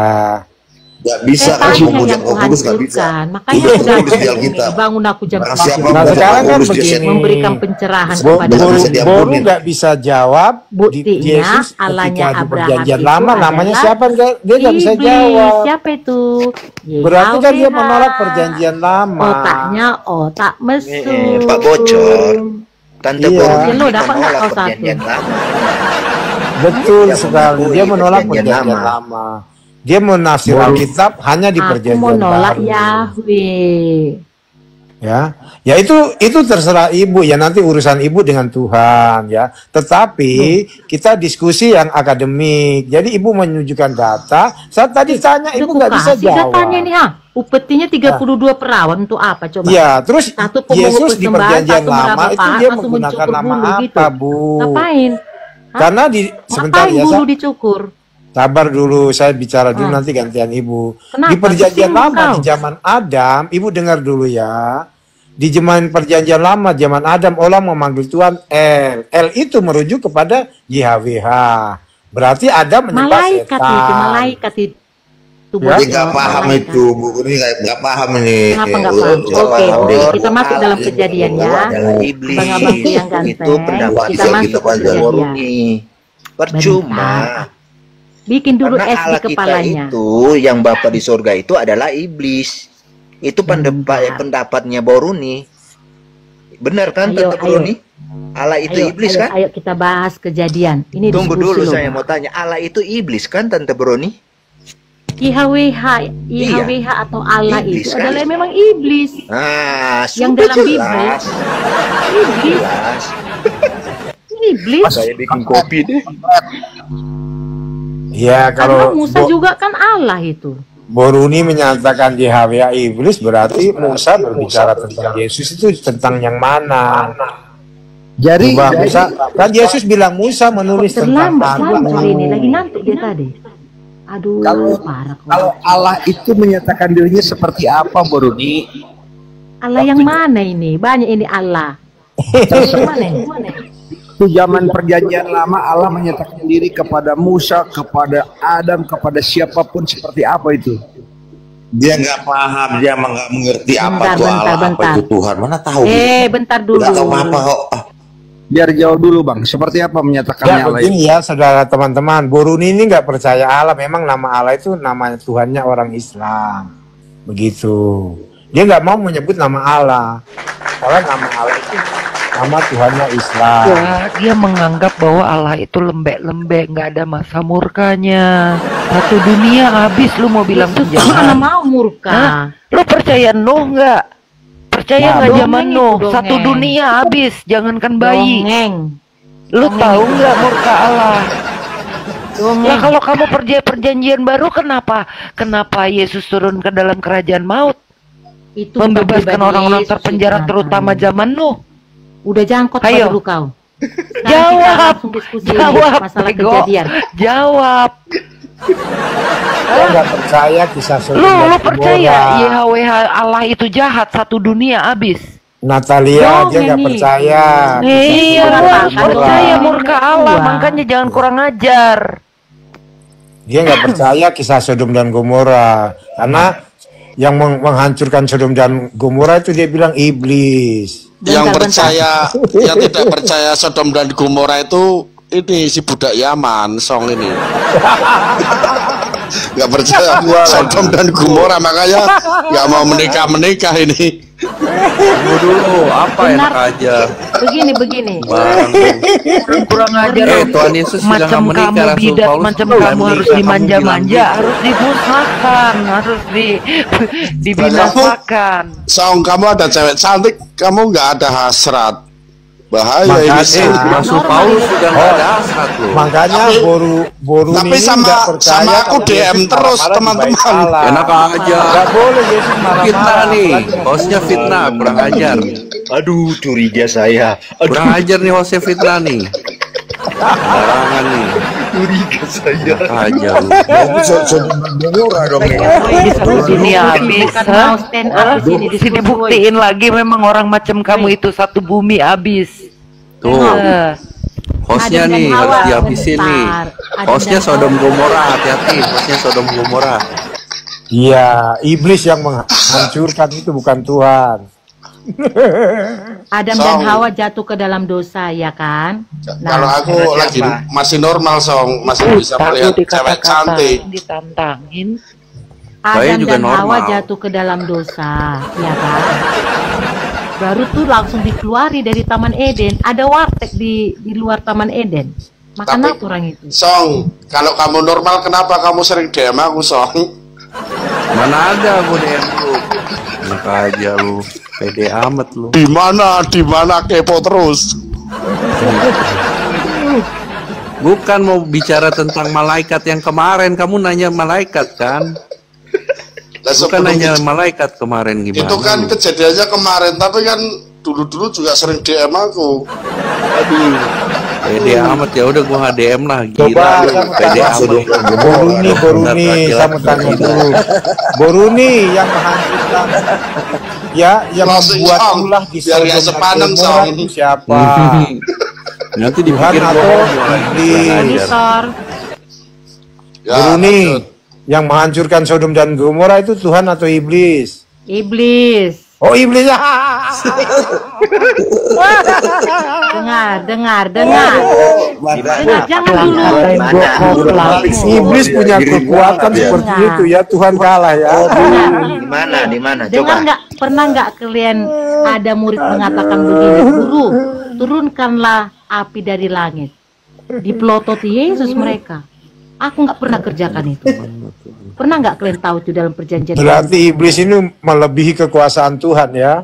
Gak bisa kan Setannya memuja yang Roh Tuhan Kudus, gak bisa. berikan. Makanya Itu udah tertulis di Alkitab. bangun aku jam Barang 7 siapa Nah memuja sekarang Roh kan Kudus, dia begini, memberikan pencerahan Boru kepada nggak bisa saya. diampunin. nggak bisa jawab. Buktinya Yesus Allahnya ketika di Abraham perjanjian itu lama namanya adalah siapa? Dia nggak bisa iblis. jawab. Siapa itu? Berarti kan dia YHWH. menolak perjanjian lama. Otaknya otak mesum. Pak Bocor, Tante Iya. Boruni Lo dapat nggak menolak kau satu? perjanjian lama. Betul Dia sekali. mengakui Dia menolak perjanjian perjanjian lama. lama. Dia menafsir Alkitab hanya di Aku perjanjian mau nolak baru. Yahweh. Ya itu terserah ibu ya, nanti urusan ibu dengan Tuhan ya. Tetapi kita diskusi yang akademik. Jadi ibu menunjukkan data. Saat tadi tanya ibu nggak bisa Kasih jawab. datanya nih, upetinya 32 perawan untuk apa coba? Ya, terus Satu pemungut Yesus di persembahan, perjanjian satu meraba lama itu pahat, dia satu menggunakan mencukur nama bulu gitu. apa, Bu? Ngapain? Hah? Karena sebentar Ngapain ya, bulu dicukur? sabar dulu, saya bicara dulu nanti gantian ibu. Kenapa? Di perjanjian Tersinggung lama kau. di zaman Adam, ibu dengar dulu ya. Di zaman perjanjian lama, zaman Adam, orang memanggil Tuhan El. El itu merujuk kepada YHWH. Berarti Adam menyembah Malaikat setan. itu, malaikat itu. Ya. Dia nggak paham itu, Bu. Ini nggak paham ini. Kenapa nggak paham? Nggak Oke, paham oke, dia. kita masuk dalam kejadian ya. Adalah iblis. Abang-abangku yang ganteng, Itu pendapat kita Alkitab masuk aja. kejadian. Boruni. Percuma. Bikin dulu Karena es di Allah kita kepalanya. itu yang Bapa di surga itu adalah iblis. Itu pendapatnya Boruni. Benar kan Ayo, Tante Boruni? Allah itu iblis kan? Ayo kita bahas kejadian. Ini Tunggu diskusi dulu, loh, saya Bang. mau tanya. Allah itu iblis kan Tante Boruni? YHWH atau Allah Iblis, itu kan? adalah memang iblis. Nah, Yang sudah dalam Bible. jelas. Iblis. Jelas. Iblis. Saya bikin kopi deh. Ya, Karena kalau Musa juga kan Allah itu. Boruni menyatakan YHWH iblis, berarti Musa berbicara tentang Yesus itu tentang yang mana? Jadi Coba Musa, kan Yesus bilang Musa menulis tentang Terlambat aku. hari ini. Lagi ngantuk dia tadi. Aduh, parah. kalau Allah itu menyatakan dirinya seperti apa, Boruni? Allah yang mana ini? Banyak ini Allah. Yang mana ini? Itu zaman perjanjian lama Allah menyatakan diri kepada Musa, kepada Adam, kepada siapapun seperti apa itu? Dia nggak paham, dia emang nggak mengerti apa Bentar, itu bentar, Allah, apa bentar. itu Tuhan. Mana tahu? Bentar dulu. Nggak tahu apa kok. Biar jauh dulu Bang, seperti apa menyatakannya Ya Allah itu? begini ya saudara teman-teman, Boruni ini nggak percaya Allah. Memang nama Allah itu nama Tuhannya orang Islam. Begitu. Dia nggak mau menyebut nama Allah. Karena nama Allah itu nama Tuhannya Islam. Wah, dia menganggap bahwa Allah itu lembek-lembek, nggak ada masa murkanya. Satu dunia habis, lu mau bilang Mana penjahat? mau murka? Hah? Lu percaya Nuh nggak? Percaya nggak dongeng zaman itu, Nuh? dongeng. Satu dunia habis, jangankan bayi. Dongeng. Lu tahu nggak murka Allah? Dongeng. Lah kalau kamu percaya perjanjian baru, kenapa Yesus turun ke dalam kerajaan maut? Itu Membebaskan pribadi orang-orang Yesus terpenjara itu, terutama Nathan. zaman Nuh. Udah jangkut Ayo. dulu kau. Sekarang kita Jawab, langsung diskusi jawab, masalah bego. kejadian. Jawab. Saya nggak percaya kisah Sodom Lu dan percaya Gomora. YHWH Allah itu jahat, satu dunia habis? Natalia dia nggak Dongeng nih. percaya. Iya, Gomora. gua harus percaya Gomora. murka Allah, Gua. makanya jangan kurang ajar. Dia nggak percaya kisah Sodom dan Gomora karena yang menghancurkan Sodom dan Gomora itu dia bilang iblis. Yang Bentar, percaya, yang tidak percaya Sodom dan Gomora itu ini si budak Yaman, Song ini. Nggak percaya Sodom dan Gomora, makanya nggak mau menikah ini. Tunggu dulu, apa Benar. enak aja. Begini. Barang tuh. Kurang ajar. Tuhan Yesus bilang Macam nggak menikah, kamu Rasul bidat, Paulus macam bilang kamu harus menikah, dimanja-manja, kamu bilang harus dimusnahkan, harus dibinasakan. Song, kamu ada cewek cantik, kamu nggak ada hasrat. Bahaya Makanya- ini. Rasul Paulus sudah nggak ada hasrat loh. Makanya Boru Tapi ini nggak percaya sama aku kalau DM Yesus terus, marah-marah teman-teman. dibaik Allah. Enak aja. Nggak boleh Yesus marah-marah. Fitnah nih, apalagi hostnya fitnah, kurang ajar. Aduh, curiga saya. Kurang ajar nih hostnya fitnah nih. Barangan nih. Curiga saya. Aja lu. Itu Sodom dan Gomora dong nih. Di satu dunia habis, Bukan hah? mau stand up di sini, Sini diskusi. buktiin lagi memang orang macam kamu itu satu bumi habis. Tuh. Hostnya Adam dan nih Hawa harus dihabisin nih. sebentar. Adam Hostnya dan Sodom Hawa. Gomora, hati-hati. Hostnya Sodom Gomora. Iya, iblis yang menghancurkan itu bukan Tuhan. Adam dan Hawa jatuh ke dalam dosa, ya kan? Kalau aku lagi masih normal, Song, masih bisa melihat cewek cantik. Ditantangin. Saya Adam juga dan Hawa normal. jatuh ke dalam dosa, ya kan? Baru tuh langsung dikeluari dari Taman Eden. Ada warteg di luar Taman Eden. Makan Tapi, apa orang itu? Song, kalau kamu normal, kenapa kamu sering DM aku, Song? Mana ada gue DM lu. Enak aja lu. Pede amat lu. Di mana kepo terus. Bukan mau bicara tentang malaikat yang kemarin. Kamu nanya malaikat kan? Bukan nanya malaikat kemarin gimana? Itu kan lu? kejadiannya kemarin, tapi kan dulu juga sering DM aku. Aduh. Pede amat, ya udah gua nggak DM lah. Gila Coba lu. kamu Pede tanya amat. Boruni, saya mau tanya dulu. Boruni yang menghancurkan, ya, yang Closing membuat song, ulah di biar nggak Sodom dan sepaneng, Gomora Song. itu siapa? Nanti Tuhan dipikir atau gua iblis? Monitor. Ya, Boruni, lanjut. yang menghancurkan Sodom dan Gomora itu Tuhan atau iblis? Iblis. Oh, iblis. Dengar. Dengar, jangan dulu. Iblis punya kekuatan seperti itu ya, Tuhan kalah ya. Di mana? Dengar Coba. nggak? Pernah nggak kalian ada murid mengatakan begini, Guru, turunkanlah api dari langit. Dipelototi Yesus mereka. Aku nggak pernah kerjakan itu. Pernah nggak kalian tahu itu dalam perjanjian? Berarti iblis ini melebihi kekuasaan Tuhan ya.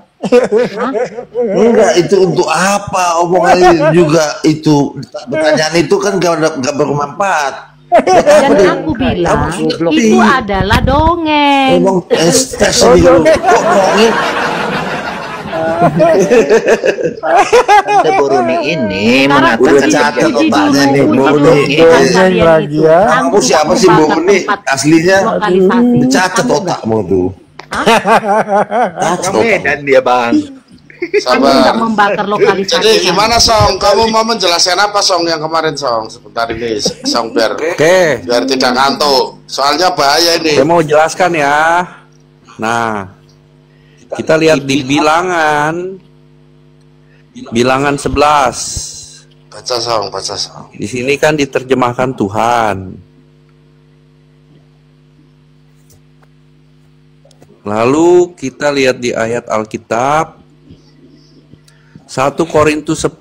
Enggak, itu untuk apa omongan juga itu pertanyaan itu kan nggak bermanfaat. Dan aku bilang itu adalah dongeng. Ngomong sendiri kok ngomongin. Tante Boruni ini Sekarang mengatakan catat puji otaknya dulu, nih, puji Boruni. dulu Tuhan Ini kalian lagi itu. ya. Sanggup Kamu siapa sih, membakar Boruni? tempat Aslinya lokalisasi. catat Sanggup otakmu tuh. Catat otak. Medan dia, Bang. Kamu nggak Sabar. membakar lokalisasi. Jadi gimana, Song? Kamu mau menjelaskan apa, Song, yang kemarin, Song? Sebentar ini, Song, biar Oke. tidak ngantuk. Soalnya bahaya ini. Saya mau jelaskan ya. Nah, kita lihat di bilangan 11. Baca, Song, baca, Song. Di sini kan diterjemahkan Tuhan. Lalu kita lihat di ayat Alkitab 1 Korintus 10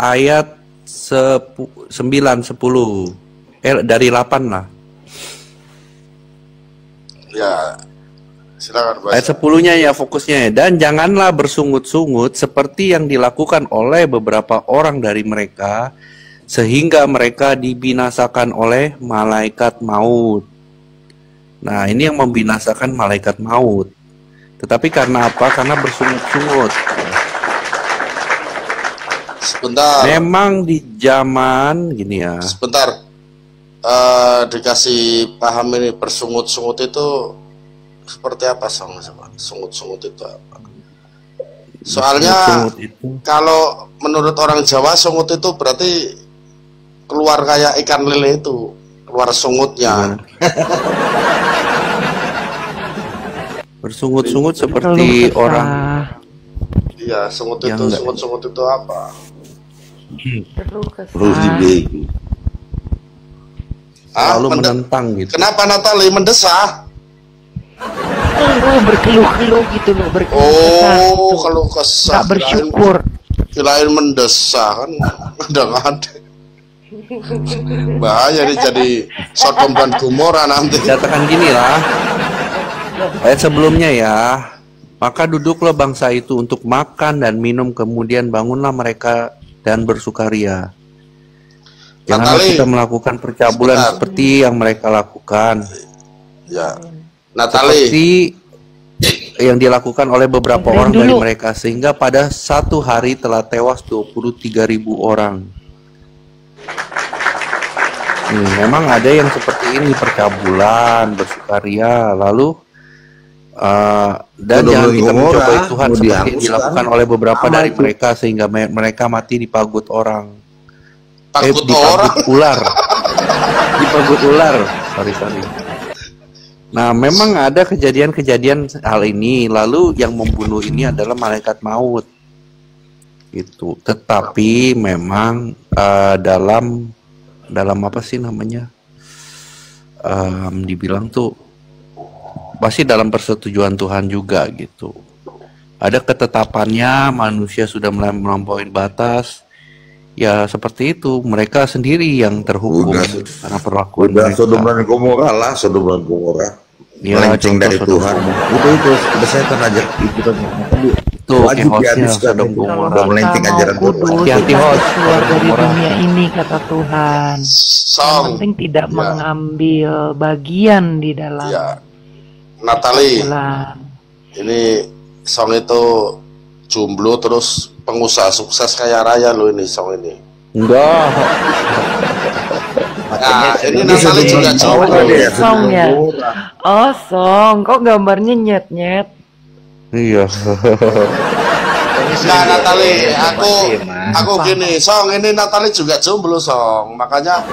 ayat 9 10. Dari 8 lah. Ya, silakan baca. Ayat 10-nya ya fokusnya ya. Dan janganlah bersungut-sungut seperti yang dilakukan oleh beberapa orang dari mereka, sehingga mereka dibinasakan oleh malaikat maut. Nah, ini yang membinasakan malaikat maut. Tetapi karena apa? Karena bersungut-sungut. Sebentar. Memang di zaman gini ya. Sebentar. Dikasih paham ini, bersungut-sungut itu seperti apa, Song? Sungut-sungut itu apa? Soalnya Sungut itu kalau menurut orang Jawa, sungut itu berarti keluar kayak ikan lele itu, keluar sungutnya. bersungut-sungut seperti Keluh orang kesah. Iya, sungut Yang itu, enggak. sungut-sungut itu apa? Keluh kesah. Terus dibeli. selalu menentang gitu. Kenapa Natali mendesah? Berkeluh-keluh gitu loh, berkeluh kesah Oh, gitu. kalau kesah. Nggak bersyukur. Kirain mendesah kan, udah nggak ada. Bahaya nih jadi Sodom dan Gomora nanti. Katakan gini lah. Ayat sebelumnya ya. Maka duduklah bangsa itu untuk makan dan minum, kemudian bangunlah mereka dan bersukaria. Janganlah Natali, kita melakukan percabulan sebentar. seperti yang mereka lakukan. Ya, Natali. Seperti yang dilakukan oleh beberapa Dengerin orang dari dulu. mereka, sehingga pada satu hari telah tewas 23.000 orang. Memang ada yang seperti ini, percabulan, bersukaria, lalu dan Sodom jangan dan kita Gomora mencobai Tuhan mau seperti yang dihapuskan. dilakukan oleh beberapa Sama dari itu. mereka, sehingga mereka mati dipagut orang. Takut dipagut ular. Dipagut ular. Sorry. Nah, memang ada kejadian-kejadian hal ini. Lalu yang membunuh ini adalah malaikat maut. Itu. Tetapi memang dalam apa sih namanya? Dibilang tuh pasti dalam persetujuan Tuhan juga gitu. Ada ketetapannya, manusia sudah melampaui batas. Ya seperti itu, mereka sendiri yang terhukum karena perlakuan Udah mereka. Sodom dan Gomora lah, Sodom dan Gomora. Ya, Melenceng dari contoh Tuhan. Sodom Itu udah setan aja. Itu kan itu wajib chaosnya dihabiskan Sodom itu. Gomora. Udah melenceng Mau ajaran Tuhan. kudus, Hati-hati, kita host. harus keluar Sodom dari Gomora. dunia ini, kata Tuhan. Yang Song. penting tidak Ya. mengambil bagian di dalam Ya. Natali, jalan. ini Song itu jomblo terus pengusaha sukses kaya raya lo ini Song ini. Enggak. Nah, ini Ini Natali Sodom juga dan jomblo. Gomora Oh, ya, Song Sodom dan ya. Gomora. Oh, Song, kok gambarnya nyet-nyet? Iya. Nah, Natali, aku gini, Song, ini Natali juga jomblo, Song. Makanya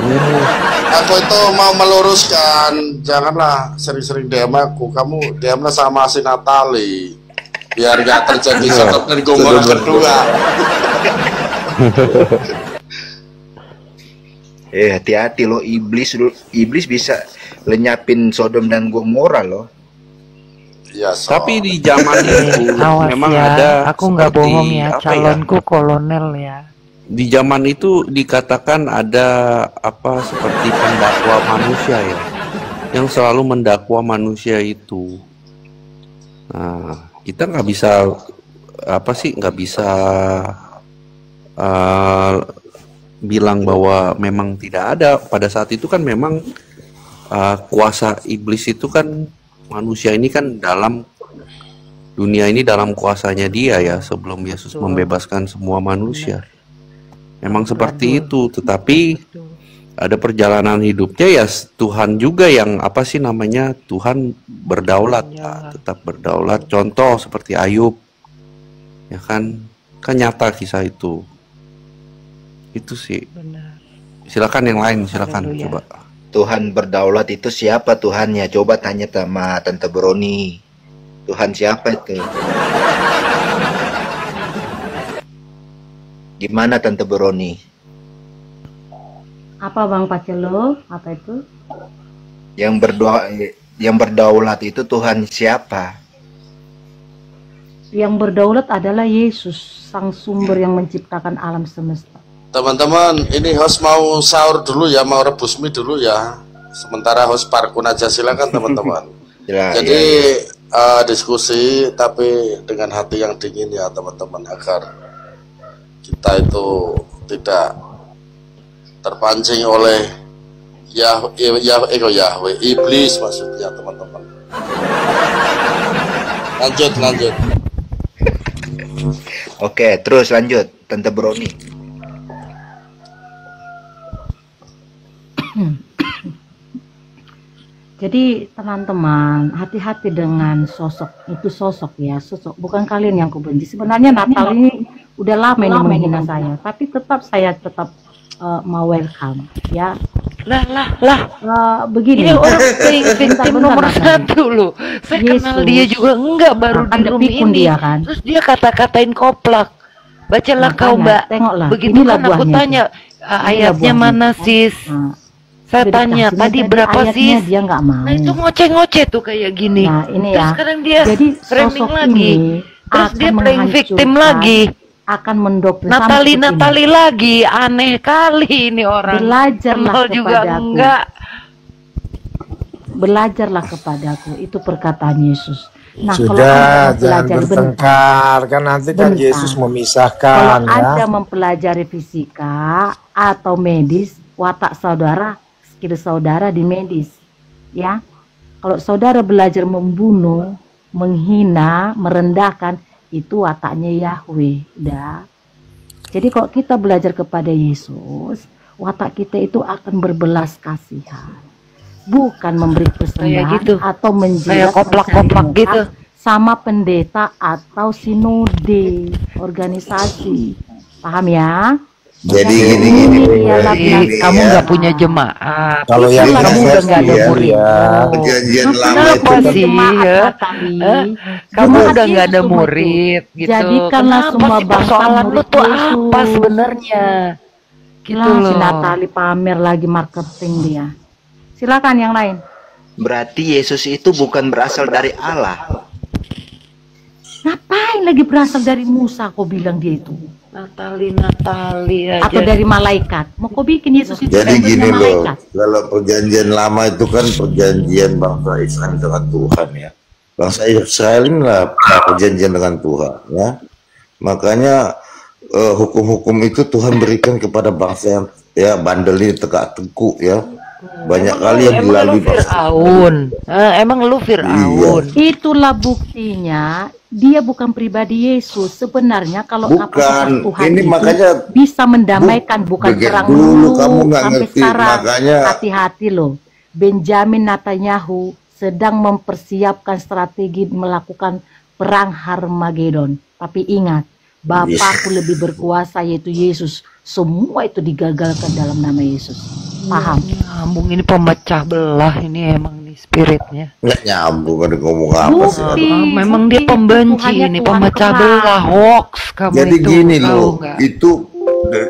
aku itu mau meluruskan, janganlah sering-sering DM aku. Kamu DM-nya sama si Natali, biar gak terjadi Sodom dan Gomora kedua. Hati-hati loh, iblis bisa lenyapin Sodom dan Gomora loh. Ya, Song. Tapi di zaman itu Awas memang ya, ada aku nggak seperti bohong ya, apa calonku kolonel ya. Di zaman itu dikatakan ada apa seperti pendakwa manusia ya, yang selalu mendakwa manusia itu. Nah, kita nggak bisa nggak bisa bilang bahwa memang tidak ada. Pada saat itu kan memang kuasa iblis itu kan manusia ini kan dalam dunia ini dalam kuasanya dia ya sebelum Yesus membebaskan semua manusia. Memang seperti itu, tetapi ada perjalanan hidupnya ya Tuhan juga yang apa sih namanya, Tuhan berdaulat, tetap berdaulat. Contoh seperti Ayub, ya kan nyata kisah itu sih. Silakan yang lain, silakan coba. Tuhan berdaulat itu siapa Tuhannya? Coba tanya sama Tante Broni. Tuhan siapa itu? Gimana Tante Broni? Apa Bang Pacelo? Apa itu? Yang berdaulat itu Tuhan siapa? Yang berdaulat adalah Yesus, sang sumber yang menciptakan alam semesta. Teman-teman, ini host mau sahur dulu ya, mau rebus mie dulu ya. Sementara host parkun aja, silakan teman-teman. Jadi diskusi tapi dengan hati yang dingin ya teman-teman, agar kita itu tidak terpancing oleh Yahweh, iblis maksudnya teman-teman. Lanjut. Oke, terus lanjut Tante Broni. Jadi teman-teman, hati-hati dengan sosok ya, sosok bukan kalian yang kubenci. Sebenarnya Natal ini udah lama ini menghina saya, tapi saya tetap mau welcome ya. Begini. Ini orang tim nomor satu loh. Saya kenal dia juga enggak baru di room ini. Dia, kan? Terus dia kata-katain koplak. Bacalah kau Mbak. Tengoklah. Begitu kan aku tanya ayatnya mana sis? Saya tanya tadi berapa sis? Dia nggak mau. Nah itu ngoceh-ngoceh tuh kayak gini. Nah ini terus ya. Sekarang dia jadi framing lagi. Terus dia playing victim lagi. Akan mendoktrin Natali lagi, aneh kali ini orang. Belajarlah juga kepadaku. enggak. Belajarlah kepadaku, itu perkataan Yesus. Nah, Sudah, kalau jangan bertengkar, kan nanti kan Yesus memisahkan. Kalau Anda mempelajari fisika atau medis, watak saudara, skill saudara di medis, ya. Kalau saudara belajar membunuh, menghina, merendahkan, itu wataknya Yahweh, dah. Jadi kalau kita belajar kepada Yesus, watak kita itu akan berbelas kasihan, bukan memberi persembahan gitu. Atau menjilat Kayak koplak-koplak gitu. sama pendeta atau sinode organisasi, paham ya? Jadi Yang gini iyalah Jadi belajar. kamu nggak punya jemaat. Kalau yang Itulah Kamu udah nggak ada ya, murid. perjanjian lama Kenapa itu Kenapa kan sih jemaat ya? Natali? Kamu Jemaat udah nggak Yesus ada semua itu. murid gitu. Jadikanlah Kenapa semua sih bangsa persoalan lu murid tuh apa Yesus. sebenarnya? Gitu Lah, si loh. Natali pamer lagi marketing dia. Silakan yang lain. Berarti Yesus itu bukan berasal dari Allah. Ngapain lagi berasal dari Musa kau bilang dia itu? Natali aja. Atau dari malaikat? Mau kau bikin Yesus itu Jadi sumbernya gini loh, malaikat? kalau perjanjian lama itu kan perjanjian bangsa Israel dengan Tuhan ya. Bangsa Israel ini lah perjanjian dengan Tuhan ya. Makanya hukum-hukum itu Tuhan berikan kepada bangsa yang ya bandel ini tegak tengkuk ya. Banyak kali yang Emang lu dilalui bangsa. Fir'aun. Emang lu Fir'aun. Itulah buktinya dia bukan pribadi Yesus. Sebenarnya kalau Bukan, kapasitas Tuhan ini itu makanya bisa mendamaikan, bukan begitu perang dulu dulu kamu nggak sampai ngerti, sekarang. makanya Hati-hati loh. Benjamin Netanyahu sedang mempersiapkan strategi melakukan perang Harmagedon. Tapi ingat, Bapakku lebih berkuasa yaitu Yesus. Semua itu digagalkan dalam nama Yesus. Paham? Nyambung ini pemecah belah ini emang nih spiritnya. nggak nyambung ada ngomong apa sih. Bukti. Memang dia pembenci Tuhannya ini, Tuhan pemecah perang. belah, hoax kamu Jadi itu. gini tahu loh, nggak? itu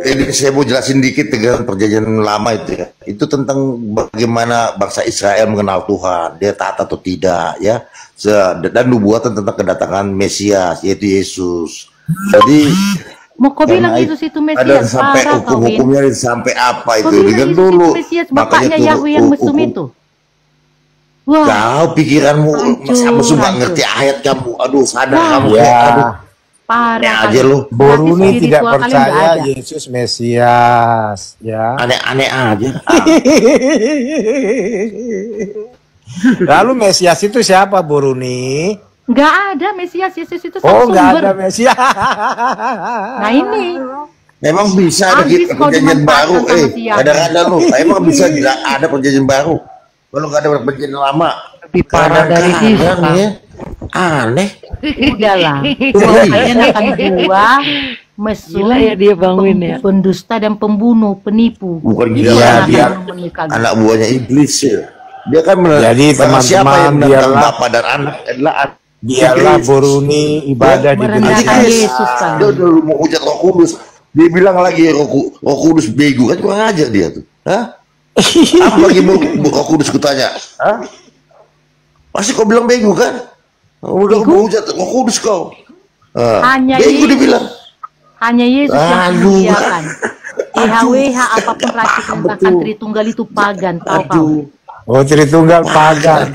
ini saya mau jelasin dikit dengan perjanjian lama itu ya. Itu tentang bagaimana bangsa Israel mengenal Tuhan, dia taat atau tidak ya. Dan nubuatan tentang kedatangan Mesias yaitu Yesus. Jadi Mau kau bilang karena Yesus itu ada Mesias? sampai Parah kau, Bin. hukum-hukumnya sampai apa Kau itu bilang dengan Yesus dulu. itu Mesias, bapaknya turun Yahweh yang mesum hukum. itu. Wah, Kau pikiranmu Hancur, sama nggak hancur. ngerti ayat kamu. Aduh sadar Wah. kamu Ya. kayak aduh. parah Aneh kali. aja lu. Berarti Boruni tidak spiritual kalian nggak percaya ada. Yesus Mesias, ya. Aneh-aneh aja. Lalu Mesias itu siapa, Boruni? Nggak ada Mesias, Yesus itu Oh, nggak sumber. ada Mesias. Nah ini, Memang bisa ada Habis kita kau perjanjian dimanfaatkan baru, sama si Yahweh. kadang-kadang lu, emang bisa nggak ada perjanjian baru? Kalau nggak ada perjanjian lama, Lebih parah dari kadang-kadang kita. ya, aneh. udahlah. Kalian akan dua mesum, Gila ya dia bangun ya. pendusta dan pembunuh, penipu. Bukan Itu gila, yang dia akan menikah. anak buahnya iblis ya. Dia kan Jadi, barang siapa teman-teman, yang menentang biarlah- bapak dan anak adalah Biarlah iblis. Boruni ibadah di Merendahkan gereja. Yesus kan. Dia udah mau hujat Roh Kudus. Dia bilang lagi Roh Kudus bego kan kurang ajar dia tuh. Hah? Apa lagi Roh Kudus kutanya? Hah? Pasti kau bilang bego kan? Udah mau hujat Roh Kudus kau. Hanya Bego Yesus. dibilang. Hanya Yesus yang Aduh. menyediakan. YHWH apapun racikan bahkan Tritunggal itu pagan, tahu kau? Oh, Tritunggal pagan.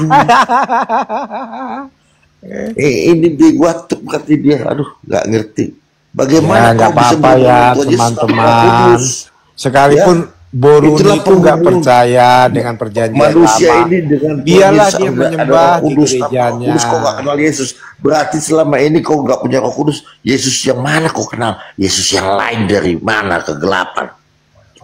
Ini bego tuh kata dia. Aduh, nggak ngerti. Ya, Bagaimana nggak kau bisa apa-apa ya, berbuat Yesus teman-teman. Roh Kudus? Sekalipun Boruni Itulah itu nggak penghubung percaya dengan perjanjian Manusia lama. ini dengan Biarlah Yesus dia ada menyembah Roh di Kudus, tanpa Roh gerejanya. Kudus kau nggak kenal Yesus. Berarti selama ini kau nggak punya Roh Kudus. Yesus yang mana kau kenal? Yesus yang lain dari mana kegelapan?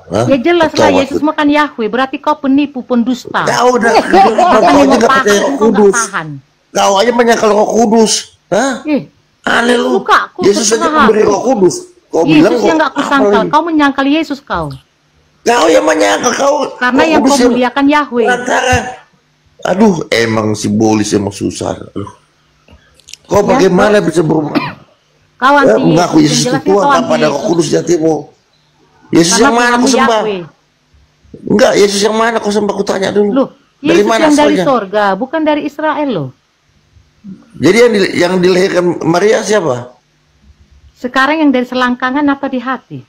Hah? Ya jelas lah, Ketawa Yesus tuh. makan Yahweh, berarti kau penipu, pendusta. Kau udah Kau kau aja nggak pakai, percaya Roh kau nggak Kudus. tahan. Kau aja menyangkal Roh Kudus. Hah? Aneh lu. Buka, aku Yesus aja terserah. memberi Roh Kudus. Kau bilang Yesus kok yang nggak kusangkal, apa lagi? kau menyangkal Yesus kau. Kau yang menyangkal kau. Karena Roh yang Kudus kau muliakan Yahweh. Aduh, emang simbolis emang susah. Aduh. Kau Ya, bagaimana bisa berubah? Kau Ya, anti mengaku Yesus, Yesus yang itu jelasnya Tuhan kau tanpa anti ada Roh Yesus. Kudus di hatimu. Yesus Karena yang mana Tuhanmu kau sembah? Yahweh. Enggak, Yesus yang mana kau sembah? Aku tanya dulu. Loh, Dari Yesus mana yang dari asalnya? sorga, bukan dari Israel loh. Jadi yang dilahirkan Maria siapa? Sekarang yang dari selangkangan apa di hati?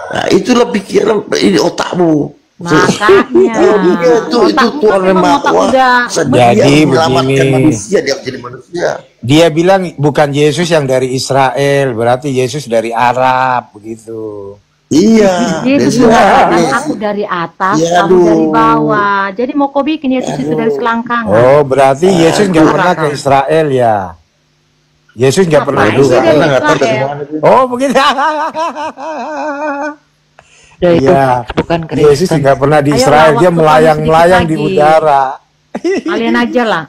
Nah, itulah pikiran ini otakmu. Makanya. Kalau dia itu Otakmu Tuhan kan memang memang otak kuat. udah. Jadi Dia menyelamatkan begini. manusia, dia jadi manusia. Dia bilang bukan Yesus yang dari Israel, berarti Yesus dari Arab, begitu. Iya. Yesus dia mengatakan Yesus. aku dari atas, Ya, kamu dari aduh. bawah. Jadi mau kau bikin Yesus itu dari selangkangan. Oh, berarti Yesus nggak pernah ke Israel ya? Yesus nggak pernah Ngapain juga. sih dari Nggak tahu dari Israel? mana dia. Oh, begitu. Udah itu Iya. bukan Yesus Kristen. nggak pernah di Ayo Israel, lah, dia waktu melayang-melayang di pagi. udara. Kalian aja lah.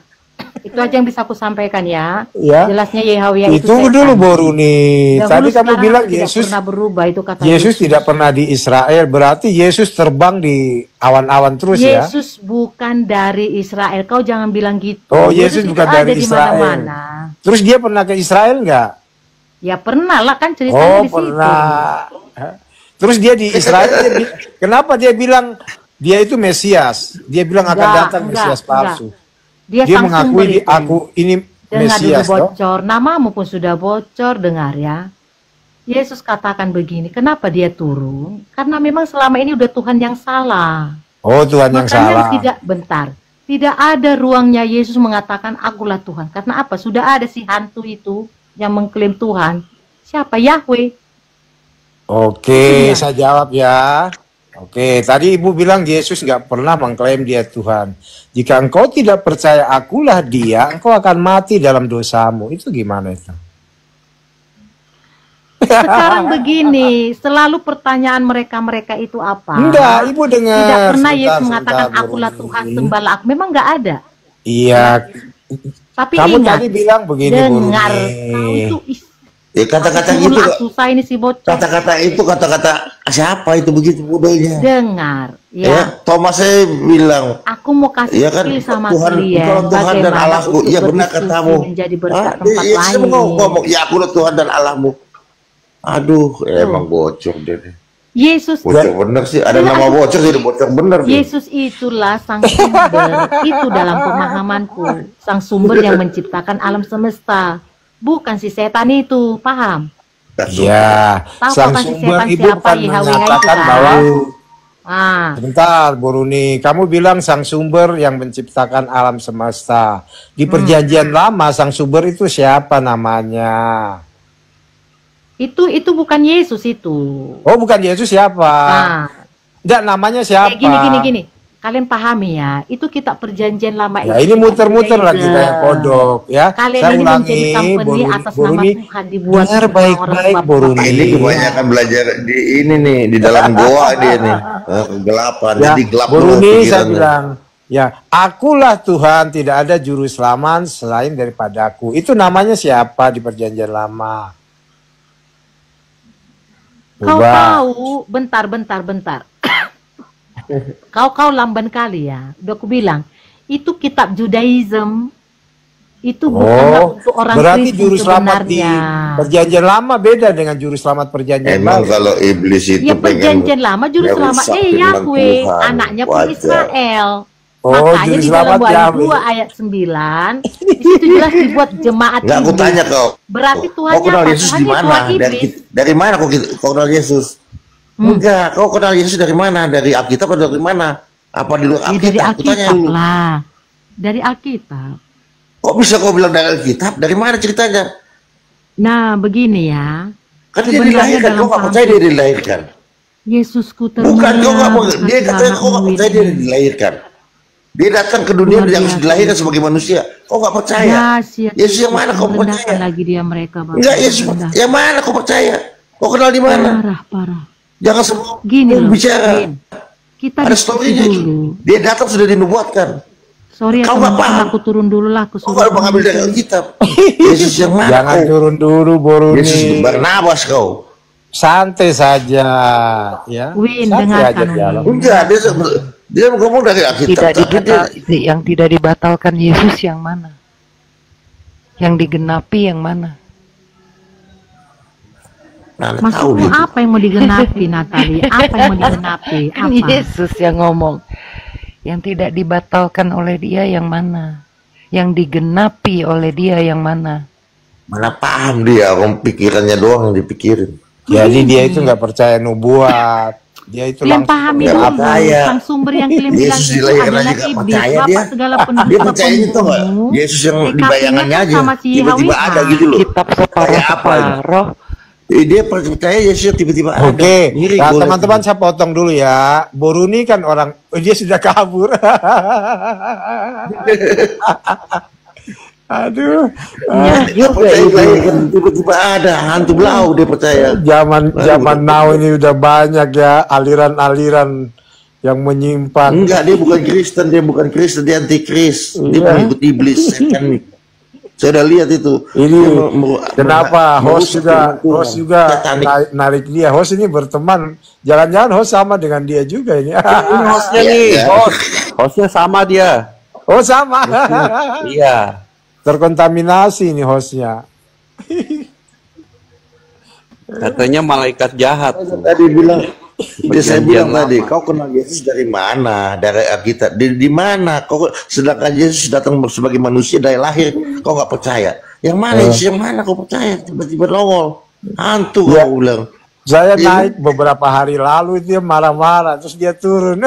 Itu aja yang bisa aku sampaikan ya. Ya. Jelasnya Yahweh itu Tunggu setan. dulu Boruni. Dahulu, Tadi kamu sekarang, bilang tidak Yesus pernah berubah itu kata Yesus tidak pernah di Israel, berarti Yesus terbang di awan-awan terus ya? Yesus bukan dari Israel. Kau jangan bilang gitu. Oh, Yesus bukan itu dari ada di Israel. mana-mana. Terus dia pernah ke Israel nggak? Ya pernah lah, kan ceritanya Oh, di situ. pernah. Terus dia di Israel, kenapa dia bilang dia itu Mesias? Dia bilang akan datang Mesias palsu. Dia sang mengakui sumber itu. aku ini Dengar dulu Mesias, toh? bocor, namamu pun sudah bocor, dengar ya. Yesus katakan begini, kenapa dia turun? Karena memang selama ini udah Tuhan yang salah. Oh, Tuhan yang salah. Tidak ada ruangnya Yesus mengatakan akulah Tuhan. Karena apa? Sudah ada si hantu itu yang mengklaim Tuhan. Siapa? Yahweh. Oke, saya jawab ya. Oke, tadi Ibu bilang Yesus nggak pernah mengklaim dia Tuhan. Jika engkau tidak percaya akulah dia, engkau akan mati dalam dosamu. Itu gimana itu? Sekarang begini, selalu pertanyaan mereka itu apa? Enggak, Ibu dengar. Tidak pernah Yesus mengatakan akulah Tuhan, sembahlah aku. Memang nggak ada. Iya. Tapi kamu ingat, tadi bilang begini, dengar, Buruni. kau itu kata-kata gitu, susah ini si bocor. kata-kata itu kata-kata siapa itu begitu bodohnya? Dengar, Ya, Thomas saya bilang, aku mau kasih ya kan, skill sama Tuhan, kalian engkau Tuhan dan bagaimana Allahku. untuk Ya benar berdiskusi katamu. menjadi berkat Ah, tempat ya, lain. saya mau ngomong, ya aku Tuhan dan Allahmu. Aduh, emang bocor deh. Yesus Bocor bener sih, ada nama bocor jadi bocor bener deh. Yesus itulah sang sumber. Itu dalam pemahamanku, sang sumber yang menciptakan alam semesta, bukan si setan itu, paham? Iya, Tahu sang kan si sumber setan Ibu siapa? kan Yahweh itu menyatakan kan? bahwa Ah, Buruni, kamu bilang sang sumber yang menciptakan alam semesta. Di perjanjian lama sang sumber itu siapa namanya? itu bukan Yesus itu. Oh, bukan Yesus siapa? Nah, Enggak, namanya siapa? gini. Kalian pahami ya, itu kitab perjanjian lama Ya, ini muter-muter lagi kayak kodok ya. Kalian Saya ini ulangi, menjadi company atas nama Boruni. Tuhan dibuat Dengar sama baik-baik, orang Boruni. Ini kebanyakan belajar di ini nih, di dalam goa dia nih, kegelapan, Ya, jadi gelap Boruni banget saya pikirannya. bilang, ya, akulah Tuhan, tidak ada juru selamat selain daripadaku. Itu namanya siapa di perjanjian lama? Kau Coba. tahu, bentar. Kau lamban kali ya. Udah aku bilang, itu kitab Judaism. Itu bukanlah untuk orang berarti Kristen juru selamat di sebenarnya. perjanjian lama beda dengan juru selamat perjanjian Emang baru. kalau iblis itu Ya perjanjian lama juru selamatnya merusak firman Yahweh, Tuhan, anaknya pun wajar. Israel. Oh, Makanya juru di selamat dalam Wahyu Yahweh. 2 ayat 9 di situ jelas dibuat jemaat Enggak, aku iblis. tanya kau. Berarti Kau Tuhannya kenal apa? Yesus Tuhannya di mana? Tuhan iblis. Dari mana kau kenal Yesus? Enggak, kau kenal Yesus dari mana? Dari Alkitab atau dari mana? Apa di luar Ya, Alkitab? dari Aku tanya Alkitab dulu. lah. Dari Alkitab. Kok bisa kau bilang dari Alkitab? Dari mana ceritanya? Nah, begini ya. Kan dia Sebenarnya dilahirkan, dalam kau nggak percaya dia dilahirkan? Yesusku Bukan, termulia. kau nggak mau. bukan Dia katanya kau nggak percaya dia Tuhan dilahirkan. Dia datang ke dunia Luar dia harus biasa. dilahirkan sebagai manusia. Kau nggak percaya? Dahsyat. Yesus yang mana kau Merendahkan percaya? lagi dia mereka, Bapak. Enggak, Yesus Merendahkan. yang mana kau percaya? Kau kenal di mana? Parah. Jangan semua Gini loh, bicara. Vin. Kita Ada diskusi story-nya. dulu. Dia datang sudah dinubuatkan. Sorry ya Kau nggak teman-teman, paham. aku turun dulu lah. Aku Kau suruh baru mengambil dari kamu. Alkitab. Yesus yang mana Jangan kau? turun dulu, Boruni. Yesus Barnabas kau. Santai saja, ya. Win, Santai dengarkan, aja dialog. Win. Enggak, dia ngomong dari Alkitab. Yang tidak dibatalkan Yesus yang mana? Yang digenapi yang mana? Maksudmu apa yang mau digenapi, Natali? Apa yang mau digenapi? Kan Apa? Yesus yang ngomong. Yang tidak dibatalkan oleh dia yang mana? Yang digenapi oleh dia yang mana? Mana paham dia, orang pikirannya doang yang dipikirin. Jadi dia itu nggak percaya nubuat. Dia itu Yang langsung pahami nggak dulu, percaya. sang sumber yang kalian bilang Yesus itu dilahirkan adalah aja nggak iblis, percaya bapak dia. segala Dia pendusta percaya itu nggak? pembunuh. Yesus yang di PKP-nya bayangannya kan aja. sama si Tiba-tiba Yahweh. ada gitu loh. Kitab Kayak apa ini? separuh-separuh. Dia percaya Yesus yang tiba-tiba ada. Oke, Ngiri nah gua teman-teman lihat. saya potong dulu ya. Boruni kan orang, dia sudah kabur. Aduh, Dia percaya dilahirkan tiba-tiba ada hantu belau dia percaya. zaman now ini udah banyak ya aliran-aliran yang menyimpang. Enggak, dia bukan Kristen, dia antikris. Dia pengikut iblis, setan nih. Saya udah lihat itu. Ini kenapa host juga narik dia. Host ini berteman. Jangan-jangan host sama dengan dia juga ini. Ini hostnya nih. Hostnya sama dia. Oh sama. Iya. Terkontaminasi ini hostnya. Katanya malaikat jahat. Tadi bilang. Saya bilang tadi, kau kenal Yesus dari mana? Dari Alkitab. Di mana? Kau sedangkan Yesus datang sebagai manusia dari lahir, kau nggak percaya. Yang mana Yesus? Yang mana kau percaya? Tiba-tiba nongol. Hantu kau bilang. Saya naik beberapa hari lalu, dia marah-marah, terus dia turun.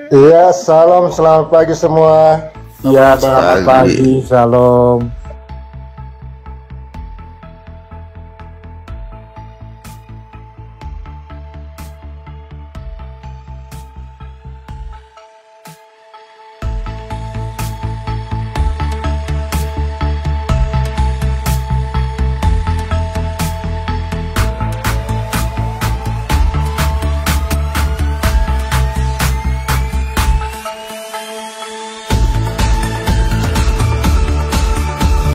Iya, salam, selamat pagi semua. Iya, selamat pagi, salam.